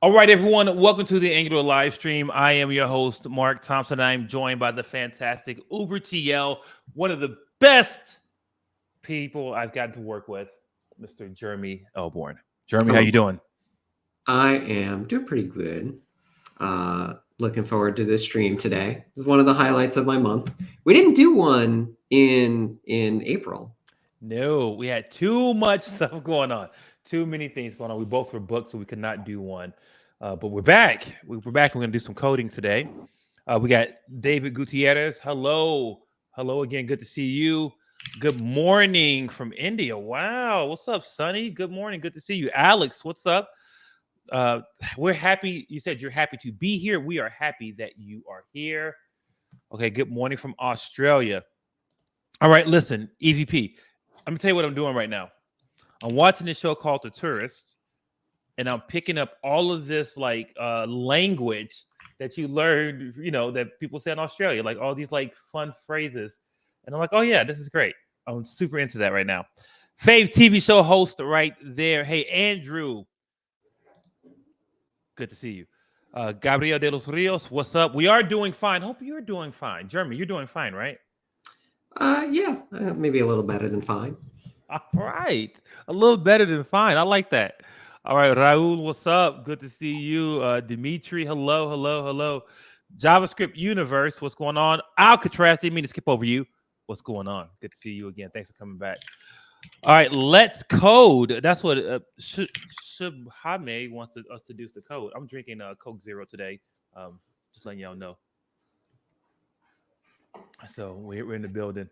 All right, everyone, welcome to the Angular live stream. I am your host, Mark Thompson. I am joined by the fantastic Uber TL, one of the best people I've gotten to work with, Mr. Jeremy Elbourn. Jeremy, how Hello. you doing? I am doing pretty good. Looking forward to this stream today. This is one of the highlights of my month. We didn't do one in April. No, we had too much stuff going on. Too many things going on. We both were booked, so we could not do one. But we're back. We're back. We're going to do some coding today. We got David Gutierrez. Hello. Hello again. Good to see you. Good morning from India. Wow. What's up, Sonny? Good morning. Good to see you. Alex, what's up? We're happy. You said you're happy to be here. We are happy that you are here. Okay. Good morning from Australia. All right. Listen, EVP. I'm going to tell you what I'm doing right now. I'm watching this show called The Tourist, and I'm picking up all of this language that you learned, that people say in Australia, like all these like fun phrases. And I'm like, oh yeah, this is great. I'm super into that right now. Fave TV show host right there. Hey, Andrew. Good to see you. Gabriel de los Rios, what's up? We are doing fine. Hope you're doing fine. Jeremy, you're doing fine, right? Yeah, maybe a little better than fine. All right. A little better than fine. I like that. All right, Raul, what's up? Good to see you. Dimitri, hello, hello, hello. JavaScript Universe, what's going on? Alcatraz, didn't mean to skip over you. What's going on? Good to see you again. Thanks for coming back. All right, let's code. That's what Shubhame wants us to do is the code. I'm drinking Coke Zero today. Just letting y'all know. So we're in the building.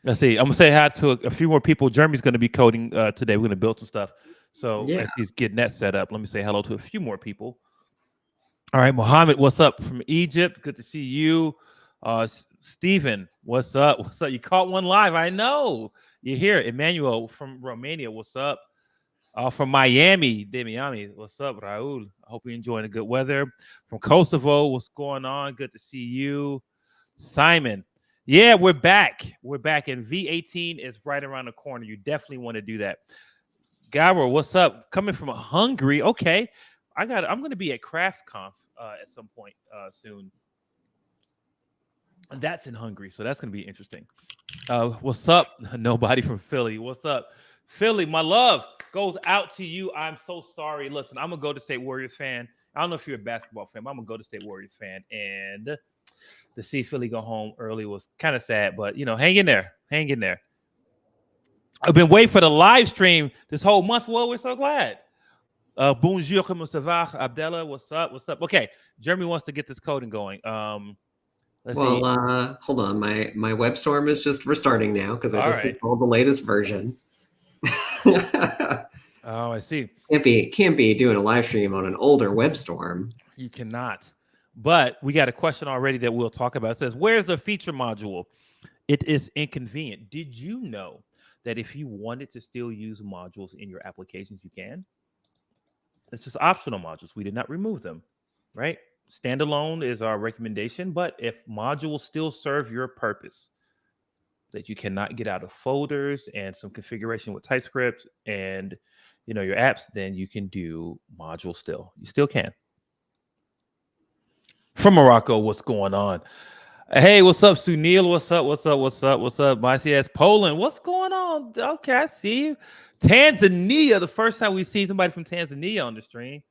Let's see. I'm gonna say hi to a few more people. Jeremy's gonna be coding today. We're gonna build some stuff. So Yeah. as he's getting that set up, let me say hello to a few more people. All right, Mohammed, what's up from Egypt? Good to see you. Stephen, what's up? What's up? You caught one live. I know you're here. Emmanuel from Romania, what's up? From Miami, de Miami, what's up, Raul? I hope you're enjoying the good weather. From Kosovo, what's going on? Good to see you. Simon, yeah, we're back. We're back, and V18 is right around the corner. You definitely want to do that. Gabor, what's up? Coming from Hungary. Okay, I'm going to be at CraftConf at some point soon. And that's in Hungary, so that's going to be interesting. What's up? Nobody from Philly. What's up? Philly, my love goes out to you. I'm so sorry. Listen, I'm a Golden State Warriors fan. I don't know if you're a basketball fan, but I'm a Golden State Warriors fan. And to see Philly go home early was kind of sad, but, hang in there. Hang in there. I've been waiting for the live stream this whole month. Well, we're so glad. Bonjour, comment ça va? Abdallah, what's up? What's up? Okay, Jeremy wants to get this coding going. Let's see. Hold on. My WebStorm is just restarting now because I All just right. installed the latest version. Oh, I see. Can't be doing a live stream on an older WebStorm. You cannot. But we got a question already that we'll talk about. It says, where's the feature module? It is inconvenient. Did you know that if you wanted to still use modules in your applications, you can? It's just optional modules. We did not remove them, right? Standalone is our recommendation, but if modules still serve your purpose, that you cannot get out of folders and some configuration with TypeScript and your apps, then you can do modules still. You still can. From Morocco, what's going on? Hey, what's up, Sunil? What's up? What's up? What's up? What's up? MyCS Poland. What's going on? Okay, I see you. Tanzania. The first time we see somebody from Tanzania on the stream.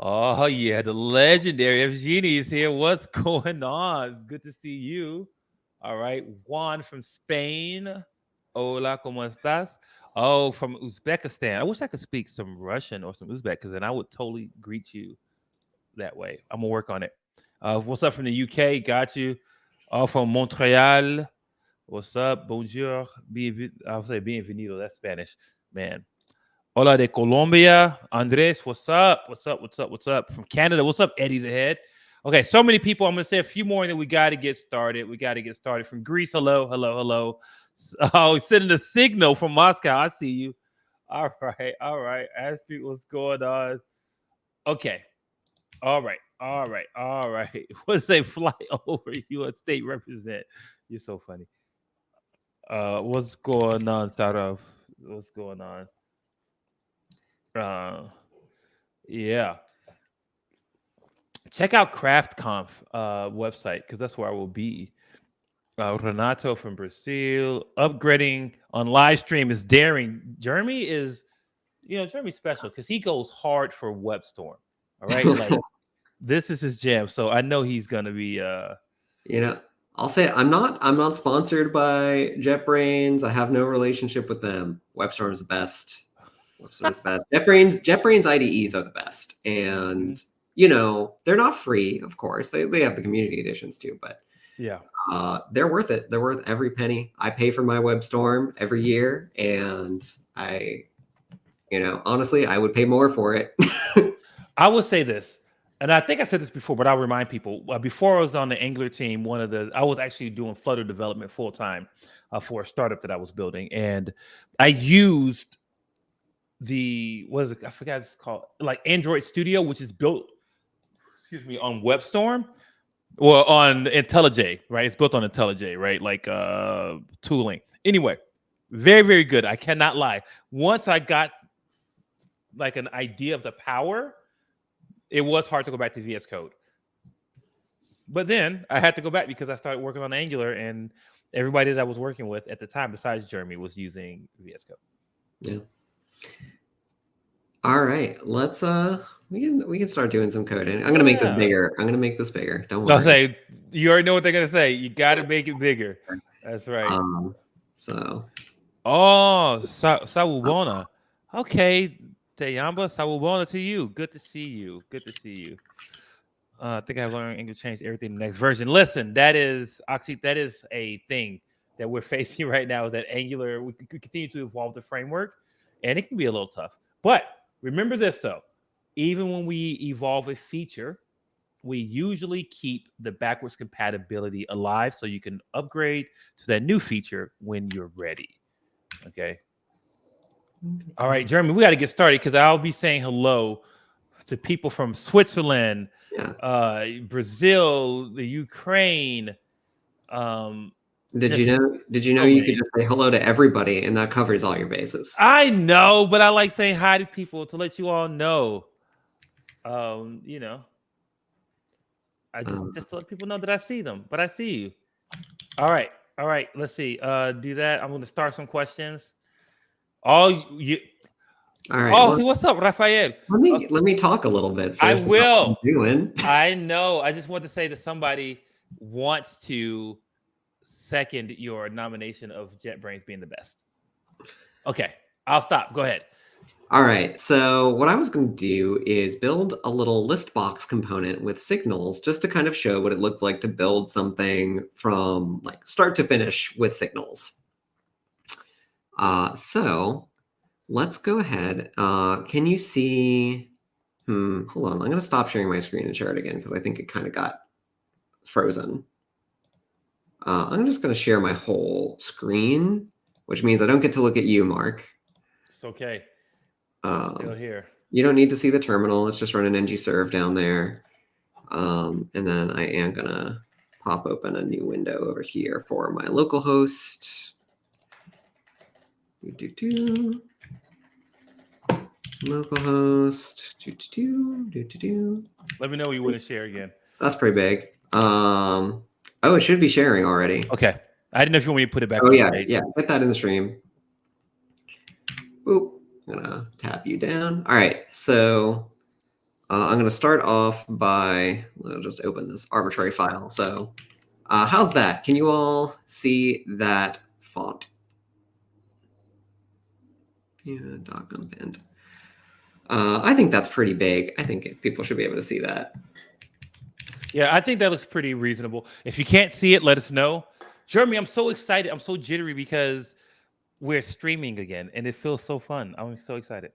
Oh yeah, the legendary Evgeny is here. What's going on? It's good to see you. All right, Juan from Spain. Hola, ¿cómo estás? Oh, from Uzbekistan. I wish I could speak some Russian or some Uzbek, because then I would totally greet you that way. I'm gonna work on it. What's up from the UK? Got you. From Montreal. What's up? Bonjour. I'll say bienvenido. That's Spanish, man. Hola de Colombia. Andres, what's up? What's up? What's up? What's up? From Canada. What's up, Eddie the Head? Okay, so many people. I'm gonna say a few more, and then we got to get started. We got to get started. From Greece. Hello, hello, hello. Oh, sending a signal from Moscow. I see you. All right, all right. Ask me what's going on. Okay. All right. All right. All right. What's a fly over you a state represent? You're so funny. What's going on, Sarah? What's going on? Yeah. Check out CraftConf website because that's where I will be. Renato from Brazil. Upgrading on live stream is daring. Jeremy is, Jeremy's special because he goes hard for WebStorm. All right. Like this is his jam. So I know he's gonna be I'll say I'm not sponsored by JetBrains. I have no relationship with them. WebStorm's the best. WebStorm's the best. JetBrains IDEs are the best. And they're not free, of course. They have the community editions too, but yeah. They're worth it. They're worth every penny. I pay for my WebStorm every year, and honestly, I would pay more for it. I will say this, and I think I said this before, but I'll remind people. Before I was on the Angular team, I was actually doing Flutter development full time for a startup that I was building, and I used I forgot what it's called, like Android Studio, which is built, on WebStorm. Well, on IntelliJ, right? It's built on IntelliJ, right? Like tooling. Anyway, very, very good. I cannot lie. Once I got like an idea of the power, it was hard to go back to VS Code. But then I had to go back because I started working on Angular, and everybody that I was working with at the time, besides Jeremy, was using VS Code. Yeah. All right, let's we can start doing some coding. I'm gonna make this bigger. I'm gonna make this bigger. Don't worry. I'll say you already know what they're gonna say. You got to make it bigger. That's right. Sawubona. Okay, Teyamba, Sawubona to you. Good to see you. Good to see you. I think I've learned English changed everything in the next version. Listen, that is a thing that we're facing right now. That Angular, we continue to evolve the framework, and it can be a little tough. But remember this though. Even when we evolve a feature, we usually keep the backwards compatibility alive so you can upgrade to that new feature when you're ready. Okay. All right, Jeremy, we got to get started because I'll be saying hello to people from Switzerland, Brazil, the Ukraine. Did you know you could just say hello to everybody and that covers all your bases? I know, but I like saying hi to people to let you all know. I just to let people know that I see them, but I see you. All right. Let's see. Do that. I'm going to start some questions. All right. Oh, what's up, Rafael? Let me talk a little bit first. I will. What I'm doing. I know. I just want to say that somebody wants to second your nomination of JetBrains being the best. Okay, I'll stop. Go ahead. All right, so what I was going to do is build a little list box component with signals just to kind of show what it looks like to build something from like start to finish with signals. So let's go ahead. Can you see? Hold on, I'm going to stop sharing my screen and share it again because I think it kind of got frozen. I'm just going to share my whole screen, which means I don't get to look at you, Mark. It's okay. Still here. You don't need to see the terminal. Let's just run an ng-serve down there. And then I am going to pop open a new window over here for my local host. Local host. Let me know you want to share again. That's pretty big. Oh, it should be sharing already. Okay. I didn't know if you want me to put it back. Oh, yeah. Put that in the stream. Boop. I'm going to tap you down. All right. So I'm going to start off by, I'll just open this arbitrary file. So how's that? Can you all see that font? Yeah, .convent. I think that's pretty big. I think people should be able to see that. Yeah, I think that looks pretty reasonable. If you can't see it, let us know. Jeremy, I'm so excited. I'm so jittery because we're streaming again, and it feels so fun. I'm so excited.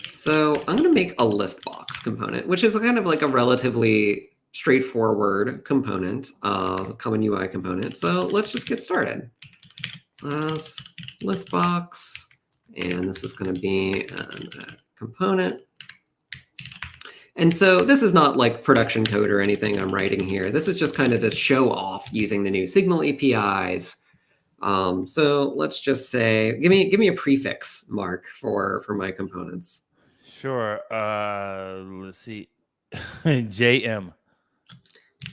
So I'm going to make a list box component, which is kind of like a relatively straightforward component, common UI component. So let's just get started. List box, and this is going to be a component. And so this is not like production code or anything I'm writing here. This is just kind of to show off using the new Signal APIs. So let's just say, give me a prefix, Mark, for my components. Sure. Let's see. JM.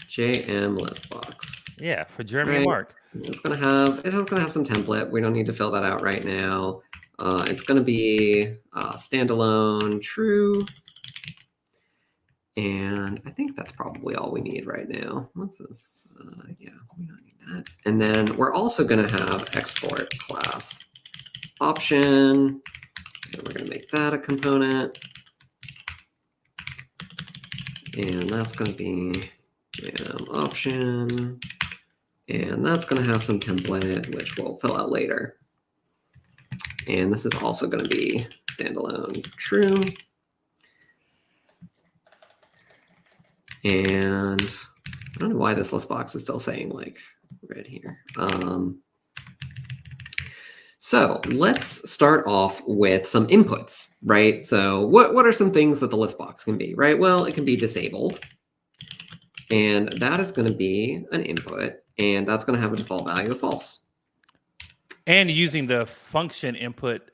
JM list box. Yeah, for Jeremy and Right. Mark. It's gonna have some template. We don't need to fill that out right now. It's gonna be standalone true. And I think that's probably all we need right now. What's this? Yeah, we don't need that. And then we're also going to have export class option. And we're going to make that a component. And that's going to be option. And that's going to have some template, which we'll fill out later. And this is also going to be standalone true. And I don't know why this list box is still saying like red here. So let's start off with some inputs, right? So what are some things that the list box can be, right? Well, it can be disabled. And that is going to be an input. And that's going to have a default value of false. And using the function input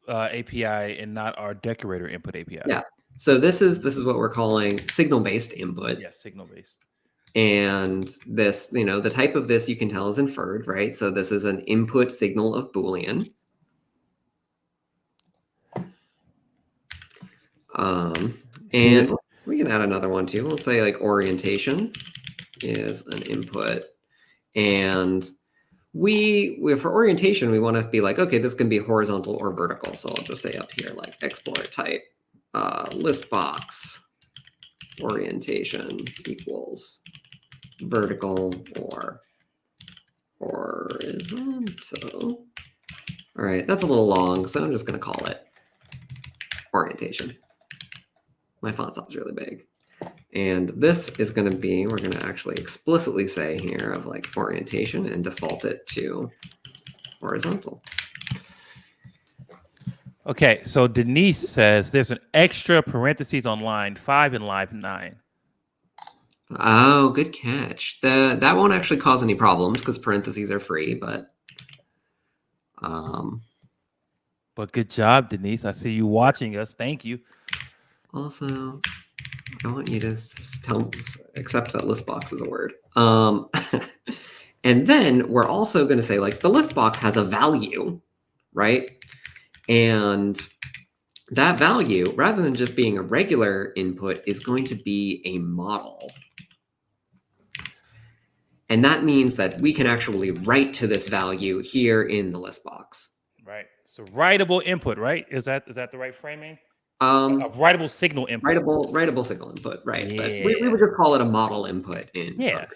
API and not our decorator input API. Yeah. So this is what we're calling signal-based input. Yeah, signal-based. And this, the type of this you can tell is inferred, right? So this is an input signal of Boolean. And we can add another one too. Let's say like orientation is an input. And for orientation, we want to be like, okay, this can be horizontal or vertical. So I'll just say up here, like export type. List box orientation equals vertical or horizontal. All right, that's a little long, so I'm just going to call it orientation. My font size is really big. And this is going to be, we're going to actually explicitly say here of like orientation and default it to horizontal. Okay, so Denise says there's an extra parentheses on line 5 and line 9. Oh, good catch. That won't actually cause any problems because parentheses are free, but good job, Denise. I see you watching us. Thank you. Also, I want you to accept that list box is a word. And then we're also going to say like the list box has a value, right? And that value, rather than just being a regular input, is going to be a model. And that means that we can actually write to this value here in the list box. Right. So writable input, right? Is that the right framing? A writable signal input. Writable signal input, right? Yeah. But we would just call it a model input in conversation.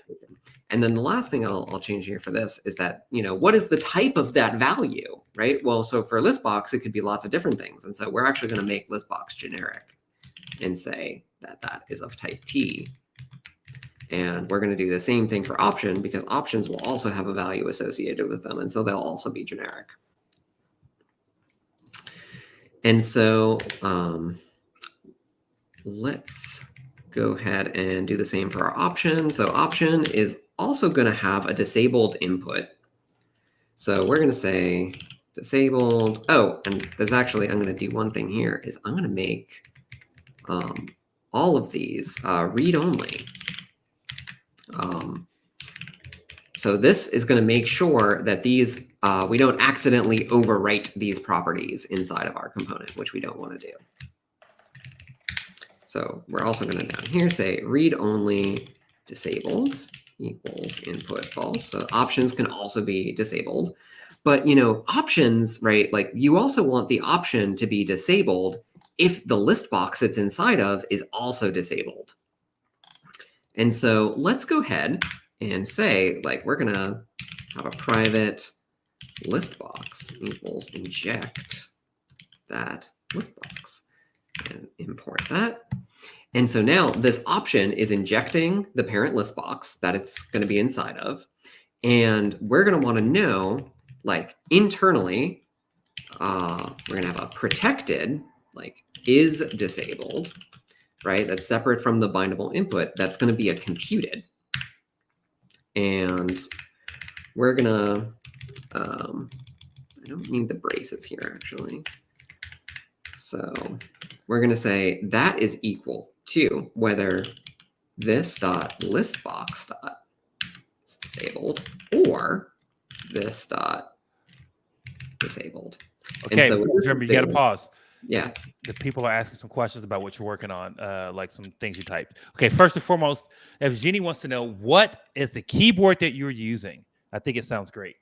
And then the last thing I'll change here for this is that, what is the type of that value, right? Well, so for list box, it could be lots of different things. And so we're actually going to make list box generic and say that that is of type T. And we're going to do the same thing for option because options will also have a value associated with them. And so they'll also be generic. And so let's go ahead and do the same for our option. So option is also going to have a disabled input. So we're going to say disabled. Oh, and there's actually, I'm going to do one thing here is I'm going to make all of these read-only. So this is going to make sure that these, we don't accidentally overwrite these properties inside of our component, which we don't want to do. So we're also going to down here say read-only disabled equals input false. So options can also be disabled. But, options, right, like you also want the option to be disabled if the list box it's inside of is also disabled. And so let's go ahead and say, like, we're going to have a private list box equals inject that list box and import that. And so now this option is injecting the parent list box that it's going to be inside of. And we're going to want to know, like, internally, we're going to have a protected, like, is disabled, right? That's separate from the bindable input. That's going to be a computed. And we're going to, I don't need the braces here, actually. So we're going to say that is equal to whether this dot listbox dot is disabled or this dot disabled. Okay, so Jeremy, you got to pause. Yeah. The people are asking some questions about what you're working on, like some things you typed. Okay, first and foremost, if Jenny wants to know what is the keyboard that you're using, I think it sounds great.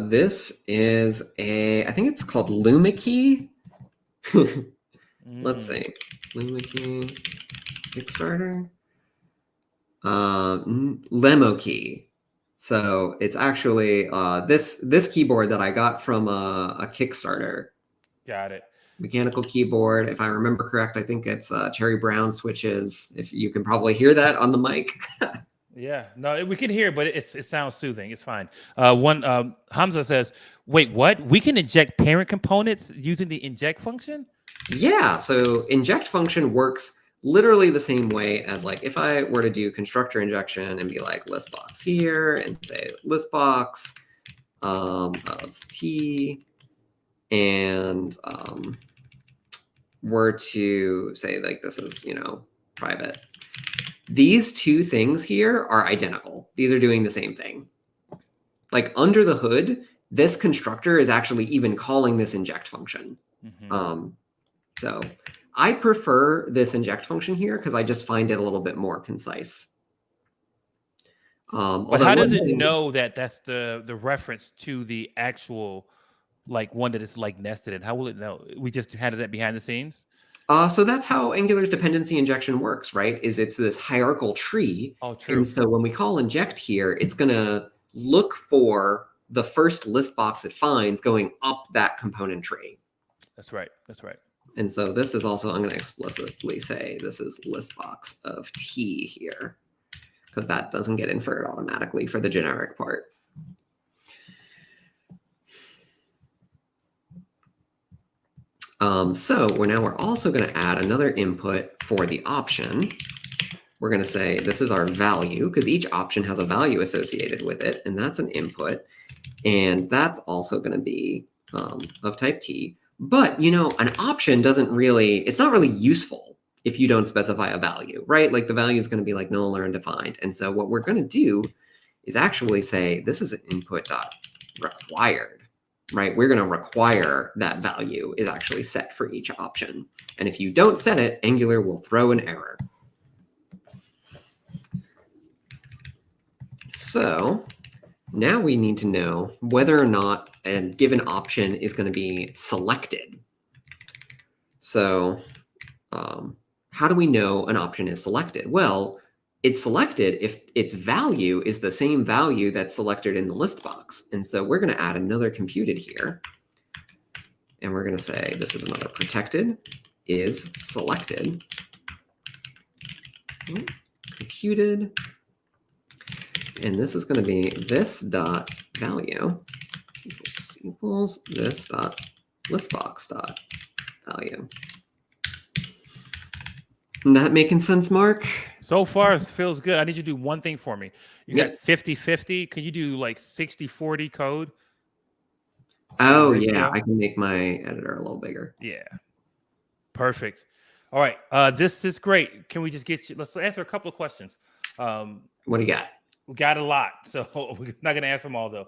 This is I think it's called LumaKey. Let's see. LumaKey Kickstarter. LemoKey. So it's actually this keyboard that I got from a Kickstarter. Got it. Mechanical keyboard. If I remember correct, I think it's Cherry Brown switches. If you can probably hear that on the mic. Yeah, no, we can hear, but it sounds soothing. It's fine. Hamza says, "Wait, what? We can inject parent components using the inject function?" Yeah. So inject function works literally the same way as like if I were to do constructor injection and be like listbox here and say listbox of t and were to say like this is private. These two things here are identical. These are doing the same thing. Like under the hood, this constructor is actually even calling this inject function. So I prefer this inject function here because I just find it a little bit more concise. But how does it know that that's the reference to the actual like one that is like nested in? How will it know? We just handed that behind the scenes? So that's how Angular's dependency injection works, right? It's this hierarchical tree. Oh, true. And so when we call inject here, it's going to look for the first list box it finds going up that component tree. That's right. That's right. And so this is also, I'm going to explicitly say this is list box of T here, because that doesn't get inferred automatically for the generic part. So we're also going to add another input for the option. We're going to say this is our value, because each option has a value associated with it, and that's an input. And that's also going to be of type T. But, an option it's not really useful if you don't specify a value, right? Like the value is going to be like null or undefined. And so what we're going to do is actually say this is an input.required. Right, we're going to require that value is actually set for each option. And if you don't set it, Angular will throw an error. So now we need to know whether or not a given option is going to be selected. So how do we know an option is selected? Well, it's selected if its value is the same value that's selected in the list box. And so we're going to add another computed here. And we're going to say this is another protected is selected. Computed. And this is going to be this dot value equals this dot listbox dot value. Isn't that making sense, Mark? So far, it feels good. I need you to do one thing for me. You got 50-50. Can you do like 60-40 code? Oh, yeah. I can make my editor a little bigger. Yeah. Perfect. All right. This is great. Can we just get you? Let's answer a couple of questions. What do you got? We got a lot. So we're not going to answer them all, though.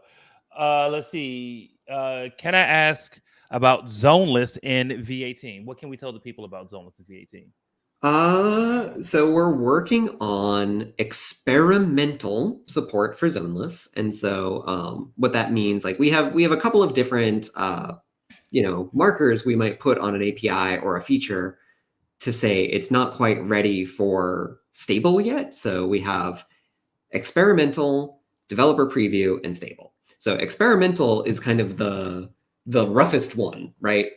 Let's see. Can I ask about zoneless in V18? What can we tell the people about zoneless in V18? So we're working on experimental support for zoneless. And so what that means, like we have a couple of different markers we might put on an API or a feature to say it's not quite ready for stable yet. So we have experimental, developer preview, and stable. So experimental is kind of the roughest one, right?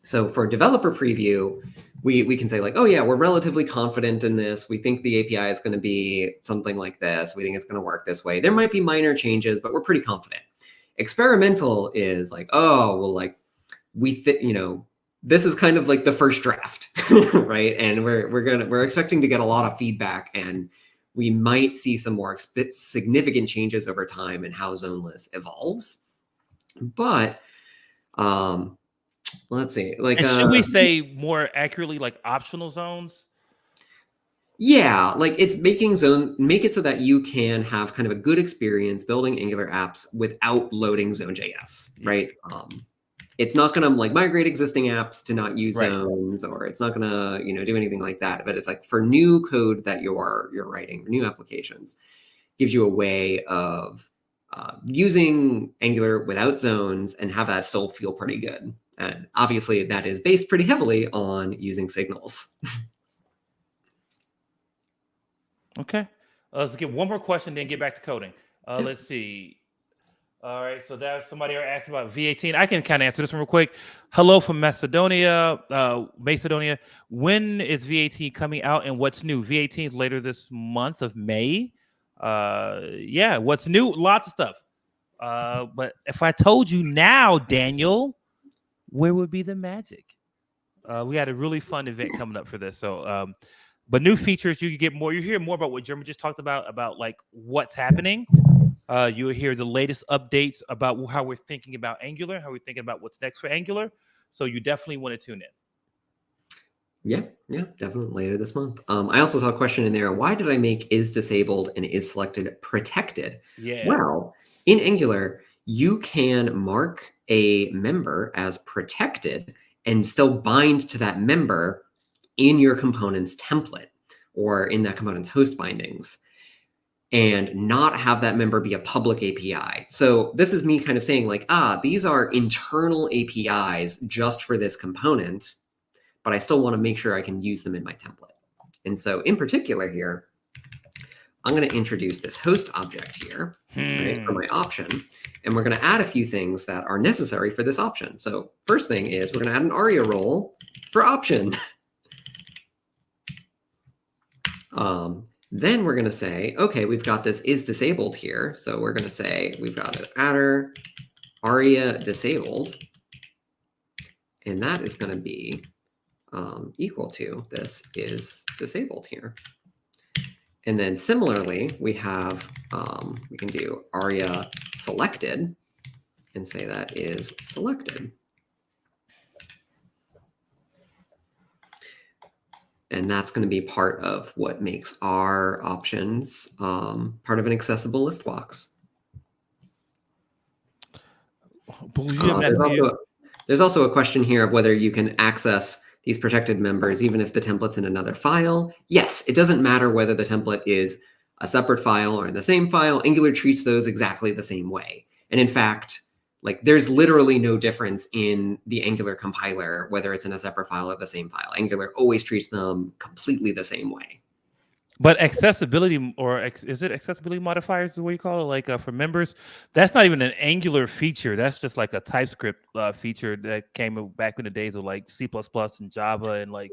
So for developer preview, we can say like, oh yeah, we're relatively confident in this. We think the API is going to be something like this. We think it's going to work this way. There might be minor changes, but we're pretty confident. Experimental is like, oh, well, like this is kind of like the first draft, right? And we're expecting to get a lot of feedback, and we might see some more significant changes over time in how zoneless evolves. But let's see. Like, And should we say more accurately, like optional zones? yeah, like it's make it so that you can have kind of a good experience building Angular apps without loading Zone.js, right? It's not going to like migrate existing apps to not use zones, or it's not going to, do anything like that. But it's like for new code that you're writing, new applications, gives you a way of using Angular without zones and have that still feel pretty good. And obviously that is based pretty heavily on using signals. Okay. Let's get one more question, then get back to coding. Let's see. All right. So there's somebody asked about V18. I can kind of answer this one real quick. Hello from Macedonia. Macedonia. When is V18 coming out and what's new? V18 is later this month of May. Yeah. What's new? Lots of stuff. But if I told you now, Daniel, where would be the magic? We had a really fun event coming up for this. So, but new features, you get more. You hear more about what Jeremy just talked about like what's happening. You'll hear the latest updates about how we're thinking about Angular, how we're thinking about what's next for Angular. So you definitely want to tune in. Yeah, definitely later this month. I also saw a question in there. Why did I make is disabled and is selected protected? Yeah. Well, in Angular, you can mark a member as protected and still bind to that member in your component's template or in that component's host bindings, and not have that member be a public API. So this is me kind of saying like, these are internal APIs just for this component, but I still want to make sure I can use them in my template. And so in particular here, I'm going to introduce this host object here right, for my option. And we're going to add a few things that are necessary for this option. So first thing is we're going to add an ARIA role for option. Then we're going to say, okay, we've got this is disabled here. So we're going to say we've got an adder ARIA disabled. And that is going to be equal to this is disabled here. And then similarly, we have, we can do ARIA selected and say that is selected. And that's going to be part of what makes our options part of an accessible list box. There's also a question here of whether you can access these protected members even if the template's in another file. Yes, it doesn't matter whether the template is a separate file or in the same file. Angular treats those exactly the same way. And in fact, like there's literally no difference in the Angular compiler, whether it's in a separate file or the same file. Angular always treats them completely the same way. But accessibility, or is it accessibility modifiers is what you call it? Like for members, that's not even an Angular feature. That's just like a TypeScript feature that came back in the days of like C++ and Java and like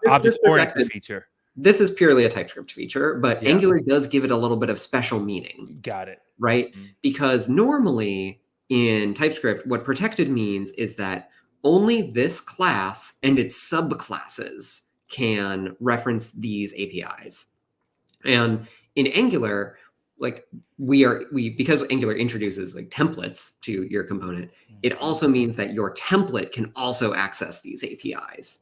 object-oriented feature. This is purely a TypeScript feature, but Angular does give it a little bit of special meaning. Got it. Right? Mm-hmm. Because normally in TypeScript, what protected means is that only this class and its subclasses can reference these APIs. And in Angular, like because Angular introduces like templates to your component, it also means that your template can also access these APIs.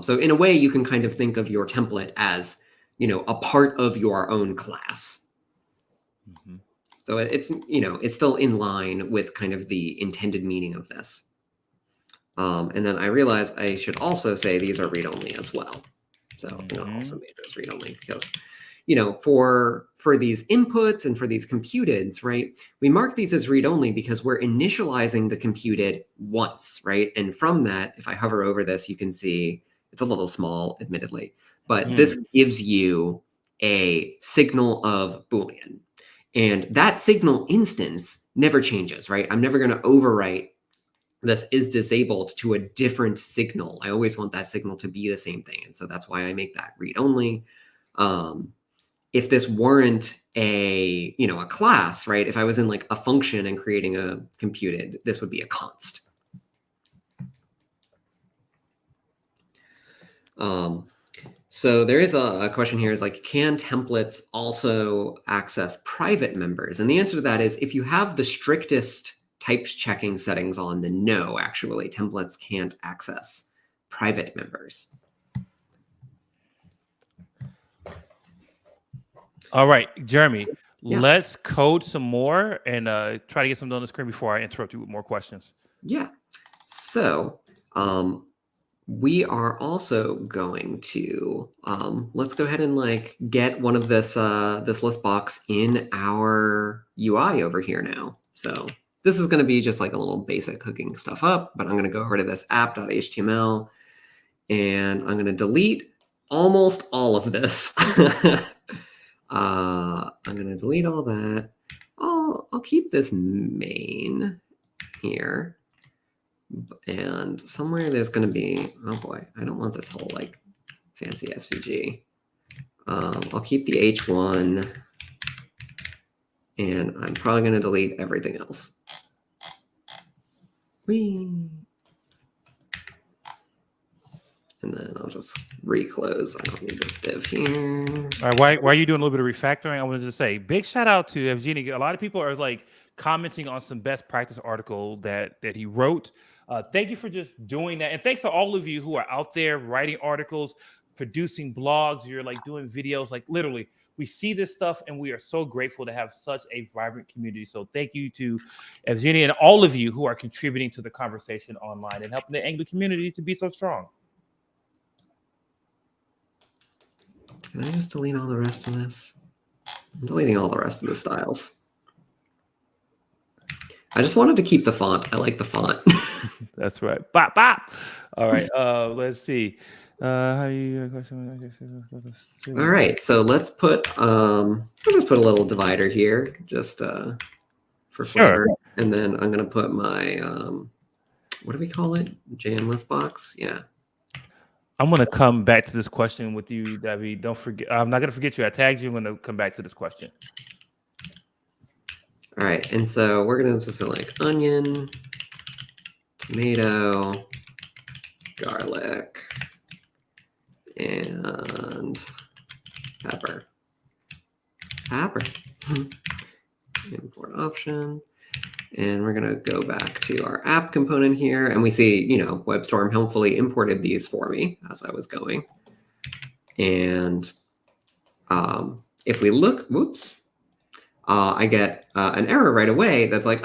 So in a way, you can kind of think of your template as, a part of your own class. Mm-hmm. So it's, it's still in line with kind of the intended meaning of this. And then I realized I should also say these are read-only as well. So I also made those read-only because, for these inputs and for these computeds, right, we mark these as read-only because we're initializing the computed once, right? And from that, if I hover over this, you can see it's a little small, admittedly, but this gives you a signal of Boolean. And that signal instance never changes, right? I'm never going to overwrite this is disabled to a different signal. I always want that signal to be the same thing. And so that's why I make that read only. If this weren't a class, right? If I was in like a function and creating a computed, this would be a const. So there is a question here is like, can templates also access private members? And the answer to that is if you have the strictest types checking settings on, then no, actually, templates can't access private members. All right, Jeremy, Yeah. let's code some more and try to get something on the screen before I interrupt you with more questions. Yeah. So we are also going to let's go ahead and like get one of this this list box in our UI over here now. So this is going to be just like a little basic hooking stuff up, but I'm going to go over to this app.html and I'm going to delete almost all of this. I'm going to delete all that. I'll keep this main here. And somewhere there's going to be, oh boy, I don't want this whole like fancy SVG. I'll keep the H1 and I'm probably going to delete everything else. Whee. And then I'll just reclose. I don't need this div here. All right, why are you doing a little bit of refactoring? I wanted to say big shout out to Evgeny. A lot of people are like commenting on some best practice article that he wrote. Thank you for just doing that. And thanks to all of you who are out there writing articles, producing blogs, you're like doing videos, like literally we see this stuff and we are so grateful to have such a vibrant community. So thank you to Evgeny and all of you who are contributing to the conversation online and helping the Angular community to be so strong. Can I just delete all the rest of this? I'm deleting all the rest of the styles. I just wanted to keep the font. I like the font. That's right. Bop, bop. All right. Let's see. All right. So let's put I'll just put a little divider here just for flavor. Sure. And then I'm gonna put my what do we call it? JM list box. Yeah. I'm gonna come back to this question with you, David. Don't forget. I'm not gonna forget you. I tagged you. I'm gonna come back to this question. All right, and so we're gonna just select onion, tomato, garlic, and pepper. Import option. And we're going to go back to our app component here. And we see, you know, WebStorm helpfully imported these for me as I was going. And if we look, whoops, I get an error right away that's like,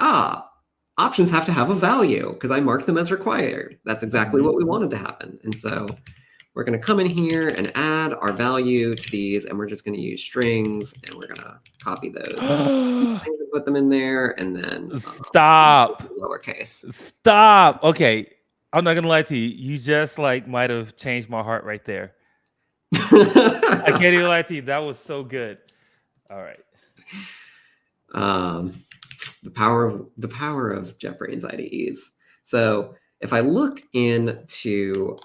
options have to have a value because I marked them as required. That's exactly what we wanted to happen. And so we're going to come in here and add our value to these, and we're just going to use strings, and we're going to copy those and put them in there, and then stop. Lowercase. Stop. Okay, I'm not going to lie to you. You just like might have changed my heart right there. I can't even lie to you. That was so good. All right. The power of JetBrains IDEs. So if I look into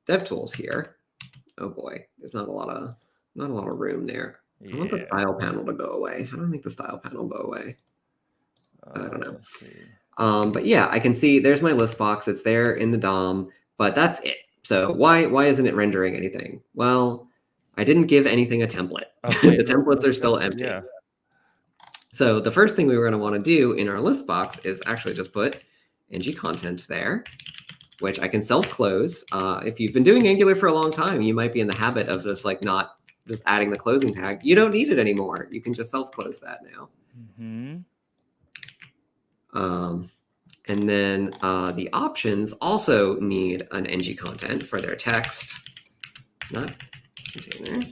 DevTools here, oh boy, there's not a lot of room there. Yeah. I want the style panel to go away. How do I make the style panel go away? I don't know. But yeah, I can see there's my list box. It's there in the DOM, but that's it. So why isn't it rendering anything? Well, I didn't give anything a template. Okay. The templates are still empty. Yeah. So the first thing we were going to want to do in our list box is actually just put ng content there, which I can self-close. If you've been doing Angular for a long time, you might be in the habit of just like not just adding the closing tag. You don't need it anymore. You can just self-close that now. And then the options also need an ng content for their text, not container.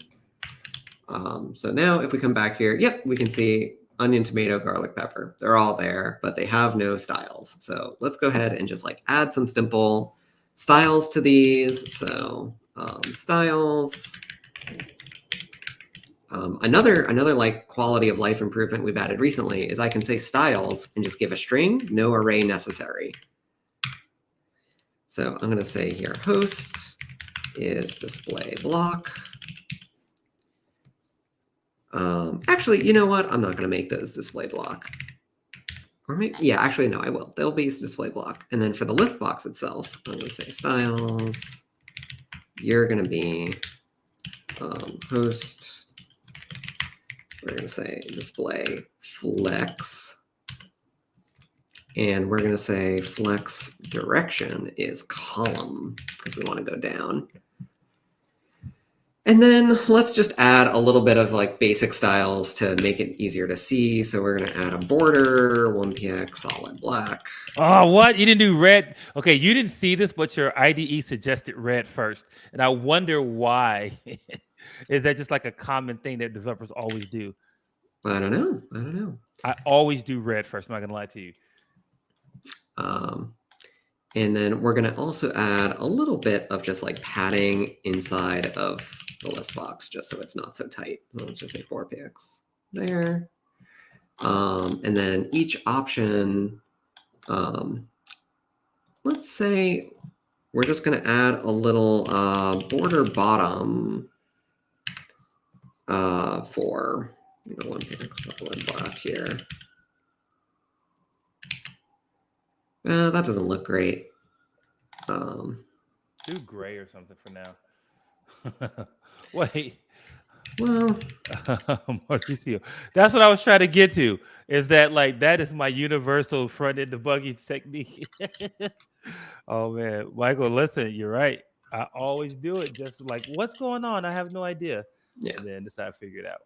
So now if we come back here, yep, we can see onion, tomato, garlic, pepper. They're all there, but they have no styles. So let's go ahead and just like add some simple styles to these. So styles. Another like quality of life improvement we've added recently is I can say styles and just give a string, no array necessary. So I'm going to say here host is display block. Actually, you know what? I'm not going to make those display block. Or maybe, yeah, actually, no, I will. They'll be display block. And then for the list box itself, I'm going to say styles. You're going to be host. We're going to say display flex. And we're going to say flex direction is column because we want to go down. And then let's just add a little bit of like basic styles to make it easier to see. So we're going to add a border, 1px solid black. Oh, what? You didn't do red? Okay, you didn't see this, but your IDE suggested red first. And I wonder why. Is that just like a common thing that developers always do? I don't know. I don't know. I always do red first. I'm not going to lie to you. And then we're going to also add a little bit of just like padding inside of the list box, just so it's not so tight. So let's just say 4px there. And then each option, let's say we're just going to add a little border bottom for 1px solid black here. That doesn't look great. Do gray or something for now. Wait. Well, Mauricio, that's what I was trying to get to. Is that like that is my universal front end debugging technique? Oh man, Michael, listen, you're right. I always do it. Just like, what's going on? I have no idea. Yeah. And then decide to figure it out.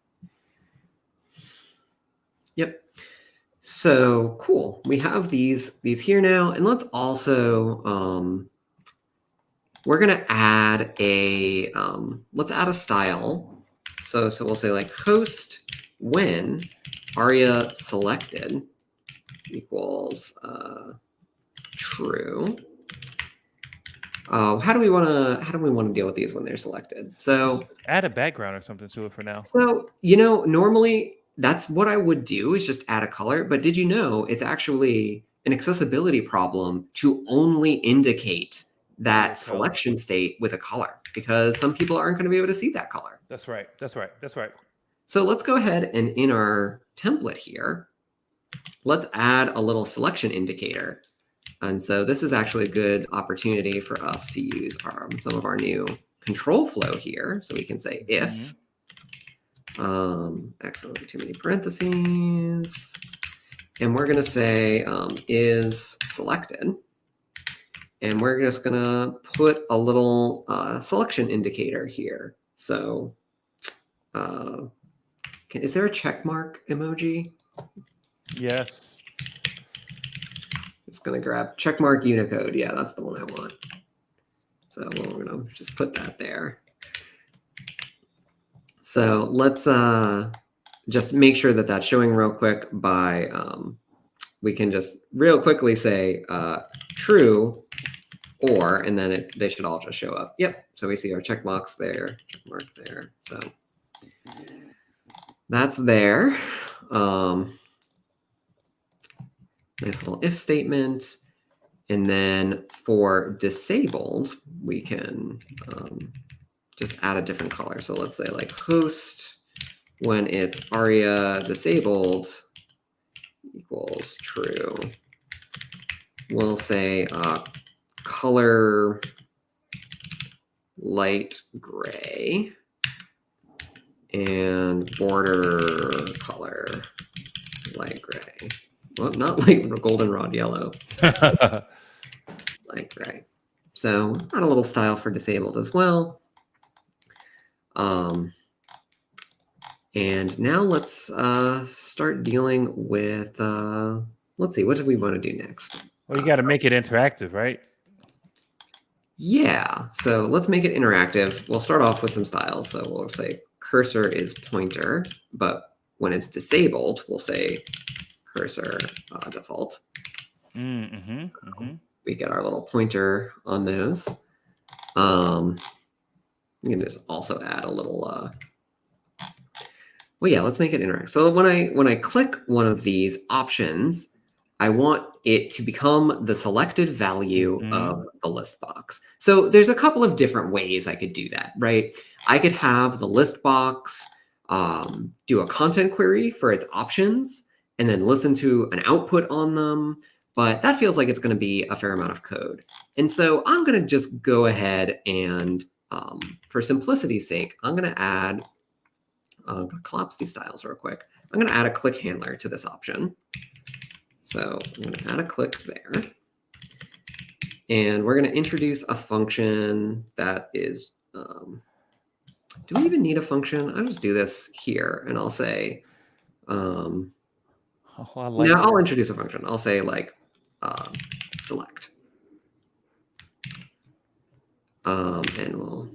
Yep. So cool. We have these here now, and let's also we're gonna add a let's add a style. So we'll say like host when aria selected equals true. How do we want to deal with these when they're selected? So just add a background or something to it for now. So normally that's what I would do, is just add a color. But did you know it's actually an accessibility problem to only indicate that selection state with a color, because some people aren't going to be able to see that color. That's right. That's right. That's right. So let's go ahead and in our template here, let's add a little selection indicator. And so this is actually a good opportunity for us to use some of our new control flow here. So we can say if, excellent, too many parentheses. And we're going to say is selected. And we're just going to put a little selection indicator here. So is there a check mark emoji? Yes. Just going to grab check mark Unicode. Yeah, that's the one I want. So we're going to just put that there. So let's just make sure that that's showing real quick by, we can just real quickly say true or, and then they should all just show up. Yep. So we see our check marks there, check mark there. So that's there. Nice little if statement. And then for disabled, we can just add a different color. So let's say like host when it's aria disabled equals true. We'll say color light gray and border color light gray. Well, not like goldenrod yellow. Light gray. So add a little style for disabled as well. And now let's start dealing with, let's see, what do we want to do next? Well, you got to make it interactive, right? Yeah, so let's make it interactive. We'll start off with some styles. So we'll say cursor is pointer, but when it's disabled, we'll say cursor default. We get our little pointer on those. You can just also add a little, well, yeah, let's make it interactive. So when I click one of these options, I want it to become the selected value of the list box. So there's a couple of different ways I could do that, right? I could have the list box do a content query for its options and then listen to an output on them. But that feels like it's going to be a fair amount of code. And so I'm going to just go ahead and, for simplicity's sake, I'm going to add, I'm going to collapse these styles real quick. I'm going to add a click handler to this option. So I'm going to add a click there. And we're going to introduce a function that is, do we even need a function? I'll just do this here and I'll say, Oh, I like now that. I'll introduce a function. I'll say like select. And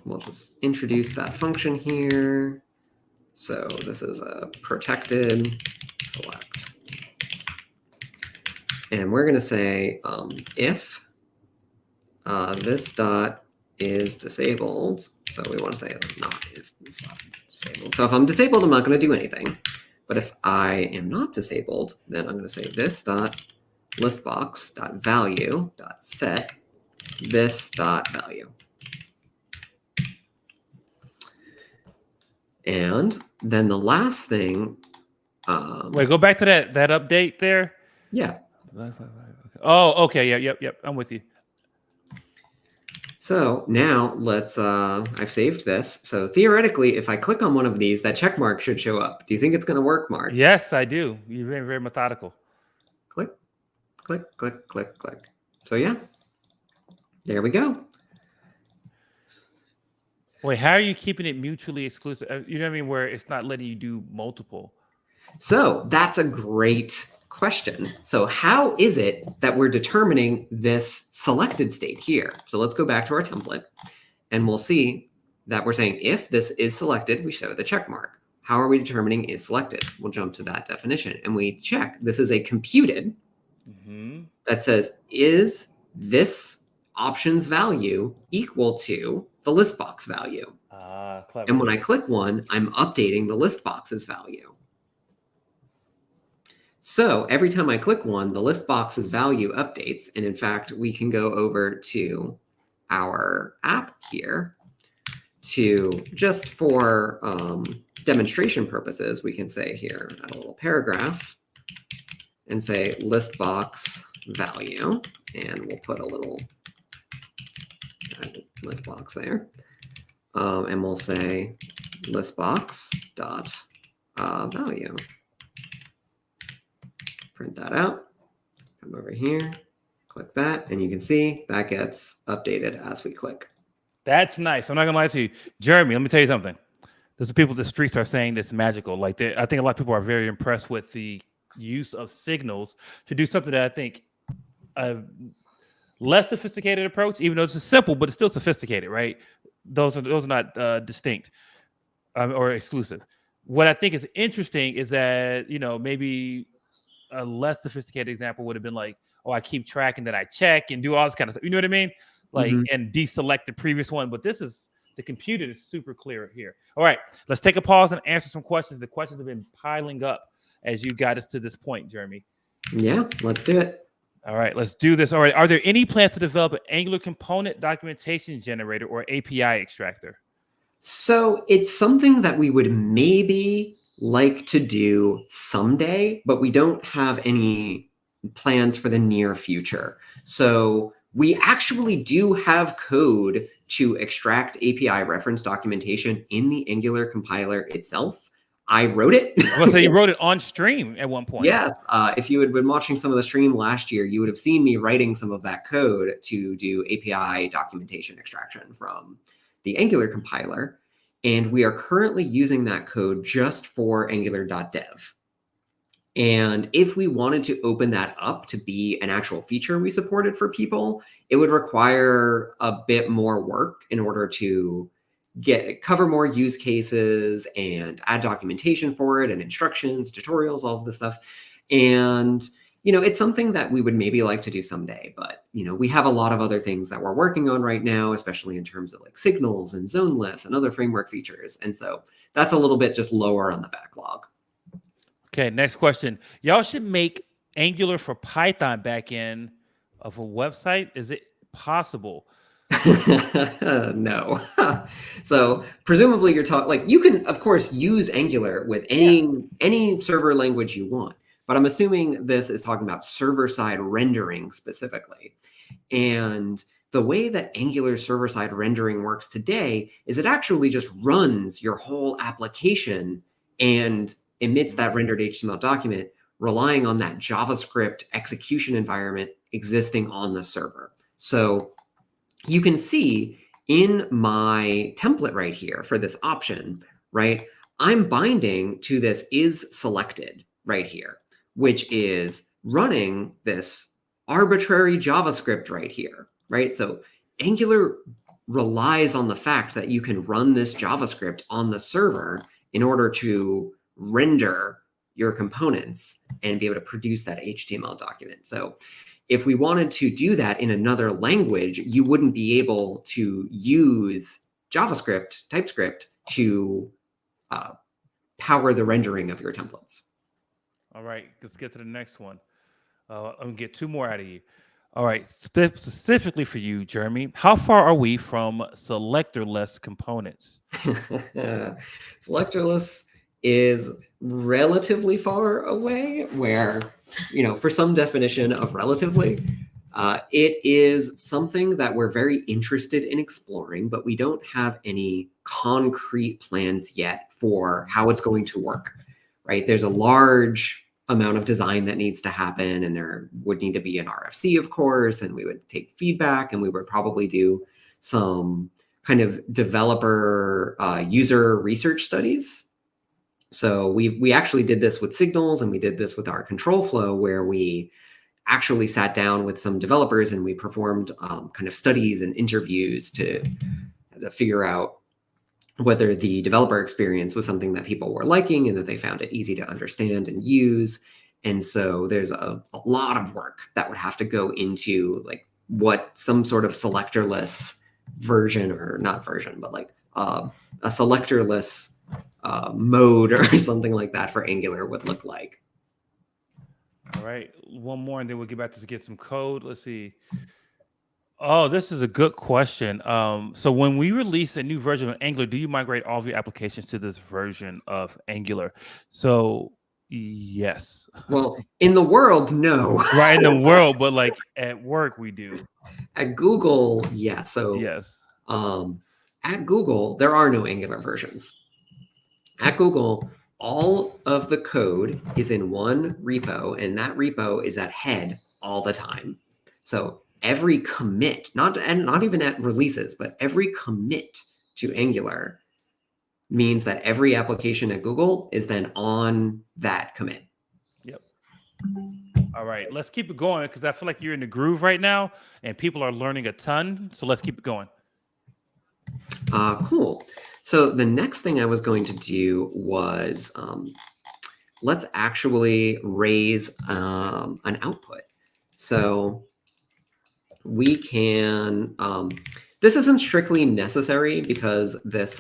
we'll just introduce that function here. So this is a protected select. And we're going to say if this dot is disabled. So we want to say not if this dot is disabled. So if I'm disabled, I'm not going to do anything. But if I am not disabled, then I'm going to say this dot listbox dot value dot set this dot value. And then the last thing. Wait, go back to that update there. Yeah. Oh, okay. Yep. I'm with you. So now let's, I've saved this. So theoretically, if I click on one of these, that check mark should show up. Do you think it's going to work, Mark? Yes, I do. You're very, very methodical. Click, click, click, click, click. So yeah, there we go. Wait, how are you keeping it mutually exclusive? You know what I mean? Where it's not letting you do multiple. So that's a great question. So how is it that we're determining this selected state here? So let's go back to our template and we'll see that we're saying if this is selected, we show the check mark. How are we determining is selected? We'll jump to that definition and we check. This is a computed that says, is this option's value equal to the list box value? Clever. And when I click one, I'm updating the list box's value. So every time I click one, the list box's value updates. And in fact, we can go over to our app here to just for demonstration purposes, we can say here, add a little paragraph and say list box value. And we'll put a little list box there. And we'll say list box dot value. Print that out, come over here, click that, and you can see that gets updated as we click. That's nice. I'm not gonna lie to you, Jeremy. Let me tell you something. There's the people the streets are saying this magical. Like I think a lot of people are very impressed with the use of signals to do something that I think a less sophisticated approach, even though it's simple, but it's still sophisticated, right? Those are not distinct or exclusive. What I think is interesting is that maybe a less sophisticated example would have been like, oh, I keep track and then I check and do all this kind of stuff. You know what I mean? Like, and deselect the previous one. But this is, the computer is super clear here. All right, let's take a pause and answer some questions. The questions have been piling up as you got us to this point, Jeremy. Yeah, let's do it. All right, let's do this. All right, are there any plans to develop an Angular component documentation generator or API extractor? So it's something that we would maybe like to do someday, but we don't have any plans for the near future. So we actually do have code to extract API reference documentation in the Angular compiler itself. I wrote it. So you wrote it on stream at one point. Yes. If you had been watching some of the stream last year, you would have seen me writing some of that code to do API documentation extraction from the Angular compiler. And we are currently using that code just for angular.dev. And if we wanted to open that up to be an actual feature we supported for people, it would require a bit more work in order to cover more use cases and add documentation for it and instructions, tutorials, all of this stuff. And it's something that we would maybe like to do someday, but we have a lot of other things that we're working on right now, especially in terms of like signals and zone lists and other framework features. And so that's a little bit just lower on the backlog. Okay, next question. Y'all should make Angular for Python backend of a website. Is it possible? No. So presumably you're talking like you can of course use Angular with any server language you want. But I'm assuming this is talking about server-side rendering specifically. And the way that Angular server-side rendering works today is it actually just runs your whole application and emits that rendered HTML document relying on that JavaScript execution environment existing on the server. So you can see in my template right here for this option, right, I'm binding to this is selected right here, which is running this arbitrary JavaScript right here, right? So Angular relies on the fact that you can run this JavaScript on the server in order to render your components and be able to produce that HTML document. So if we wanted to do that in another language, you wouldn't be able to use JavaScript, TypeScript to power the rendering of your templates. All right, let's get to the next one. I'm gonna get two more out of you. All right, specifically for you, Jeremy, how far are we from selectorless components? Selectorless is relatively far away, where, for some definition of relatively, it is something that we're very interested in exploring, but we don't have any concrete plans yet for how it's going to work, right? There's a large amount of design that needs to happen, and there would need to be an RFC, of course, and we would take feedback, and we would probably do some kind of developer user research studies. So we actually did this with Signals, and we did this with our control flow, where we actually sat down with some developers and we performed kind of studies and interviews to figure out whether the developer experience was something that people were liking and that they found it easy to understand and use. And so there's a lot of work that would have to go into like what some sort of selectorless version, or not version, but like a selectorless mode or something like that for Angular would look like. All right, one more, and then we'll get back to get some code. Let's see. Oh, this is a good question. So when we release a new version of Angular, do you migrate all of your applications to this version of Angular? So yes. Well, in the world, no. Right, in the world, but like at work, we do. At Google, yeah. So yes. At Google, there are no Angular versions. At Google, all of the code is in one repo, and that repo is at head all the time. So every commit, not even at releases, but every commit to Angular means that every application at Google is then on that commit. Yep. All right, let's keep it going, because I feel like you're in the groove right now and people are learning a ton. So let's keep it going. Cool. So the next thing I was going to do was let's actually raise an output. So we can, this isn't strictly necessary, because this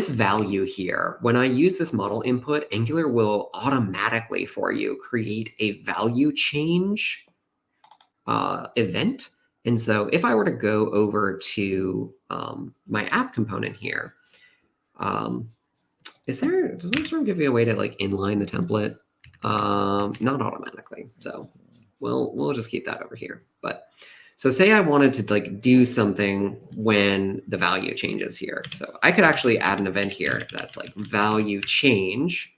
value here, when I use this model input, Angular will automatically for you create a value change event. And so if I were to go over to my app component here, does this give you a way to like inline the template? Not automatically. So we'll just keep that over here. But so say I wanted to like do something when the value changes here. So I could actually add an event here that's like value change.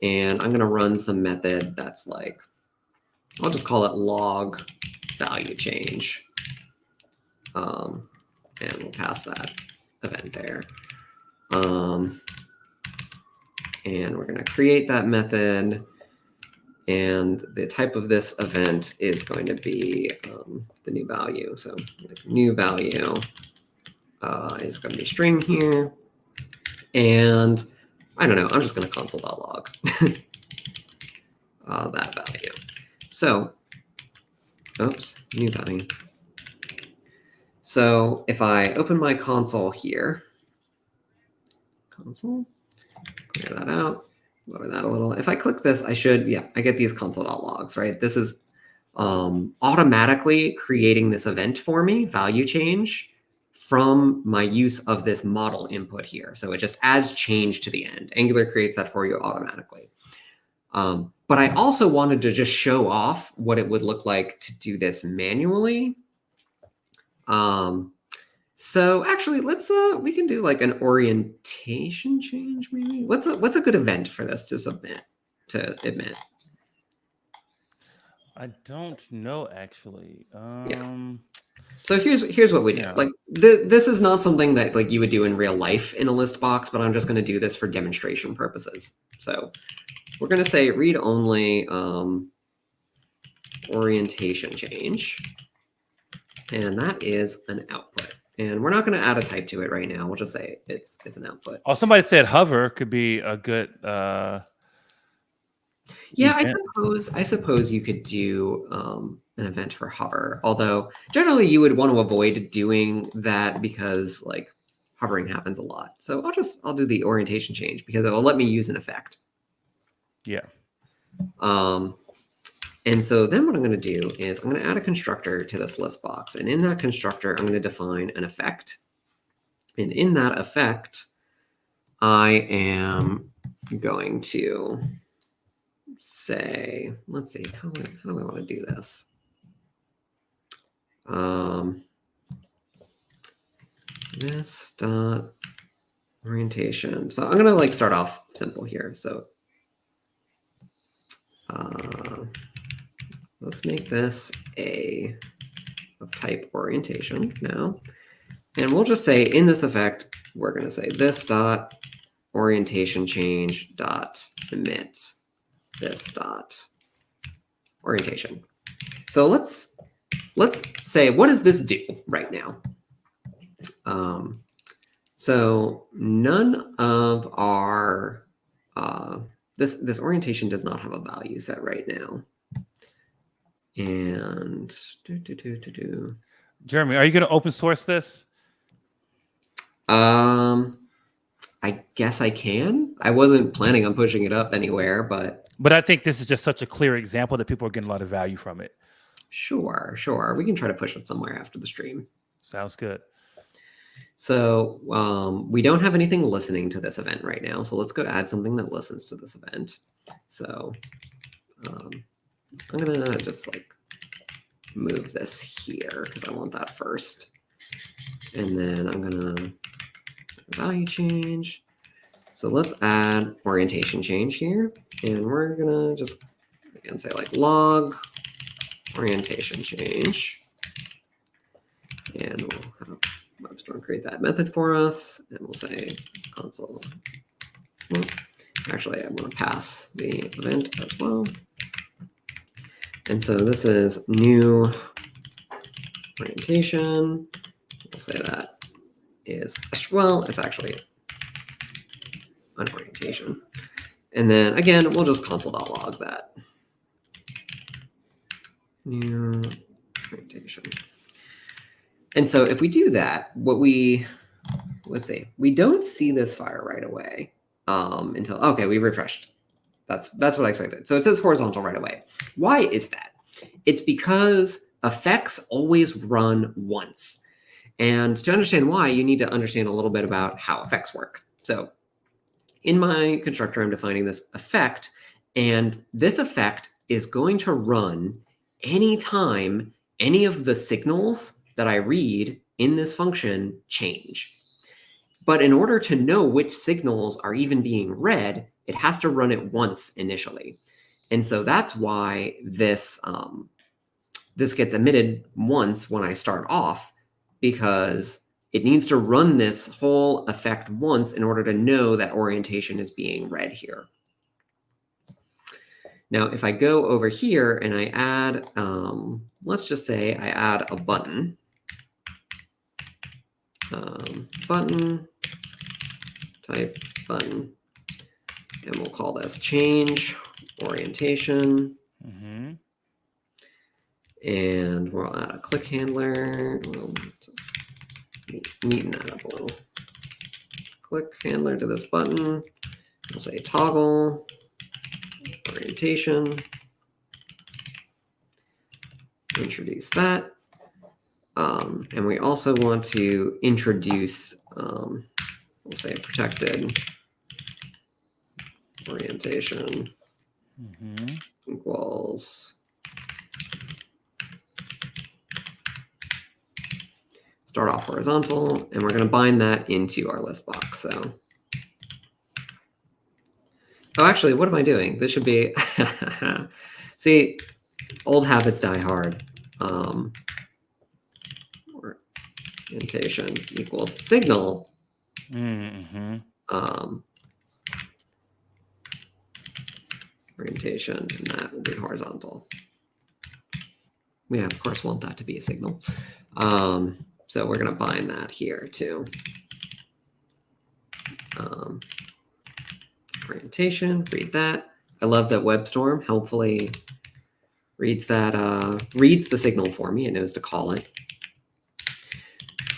And I'm going to run some method that's like, I'll just call it log value change. And we'll pass that event there. And we're going to create that method. And the type of this event is going to be the new value. So new value is going to be string here. And I don't know, I'm just going to console.log that value. So, oops, new value. So if I open my console here, console, clear that out, lower that a little. If I click this, I get these console.logs, right? This is automatically creating this event for me, value change, from my use of this model input here. So it just adds change to the end. Angular creates that for you automatically. But I also wanted to just show off what it would look like to do this manually. So actually, let's we can do like an orientation change maybe. What's a good event for this to submit? to admit? I don't know actually. So here's what we do. Yeah. Like this is not something that like you would do in real life in a list box, but I'm just going to do this for demonstration purposes. So we're going to say read only orientation change, and that is an output. And we're not going to add a type to it right now. We'll just say it's an output. Oh, somebody said hover could be a good. Yeah, event. I suppose you could do an event for hover. Although generally you would want to avoid doing that because like hovering happens a lot. So I'll do the orientation change because it will let me use an effect. Yeah. And so then what I'm going to do is I'm going to add a constructor to this list box. And in that constructor, I'm going to define an effect. And in that effect, I am going to say, let's see, how do I want to do this? This dot orientation. So I'm going to like start off simple here. So let's make this of type orientation now. And we'll just say in this effect, we're going to say this dot orientation change dot emit this dot orientation. So let's say, what does this do right now? So none of our this orientation does not have a value set right now. And Jeremy, are you going to open source this? I guess I can. I wasn't planning on pushing it up anywhere, but I think this is just such a clear example that people are getting a lot of value from it. Sure. We can try to push it somewhere after the stream. Sounds good. So we don't have anything listening to this event right now. So let's go add something that listens to this event. So I'm going to just like move this here because I want that first. And then I'm going to value change. So let's add orientation change here. And we're going to just, again, say like log orientation change. And we'll have WebStorm create that method for us. And we'll say console. Well, actually, I want to pass the event as well. And so this is new orientation. We'll say that is, well, it's actually an orientation. And then again, we'll just console.log that. New orientation. And so if we do that, let's see, we don't see this fire right away until, okay, we refreshed. That's what I expected. So it says horizontal right away. Why is that? It's because effects always run once. And to understand why, you need to understand a little bit about how effects work. So in my constructor, I'm defining this effect, and this effect is going to run anytime any of the signals that I read in this function change. But in order to know which signals are even being read, it has to run it once initially. And so that's why this gets emitted once when I start off, because it needs to run this whole effect once in order to know that orientation is being read here. Now, if I go over here and I add, let's just say I add a button, button, type button, and we'll call this change orientation. Mm-hmm. And we'll add a click handler. We'll just neaten that up a little. Click handler to this button. We'll say toggle orientation. Introduce that. And we also want to introduce, we'll say protected orientation equals start off horizontal, and we're going to bind that into our list box. So Oh, actually, what am I doing? This should be, see, old habits die hard. Orientation equals signal. Mm-hmm. Orientation, and that will be horizontal. We, of course, want that to be a signal. So we're going to bind that here too. Orientation, read that. I love that WebStorm helpfully reads that, reads the signal for me. It knows to call it.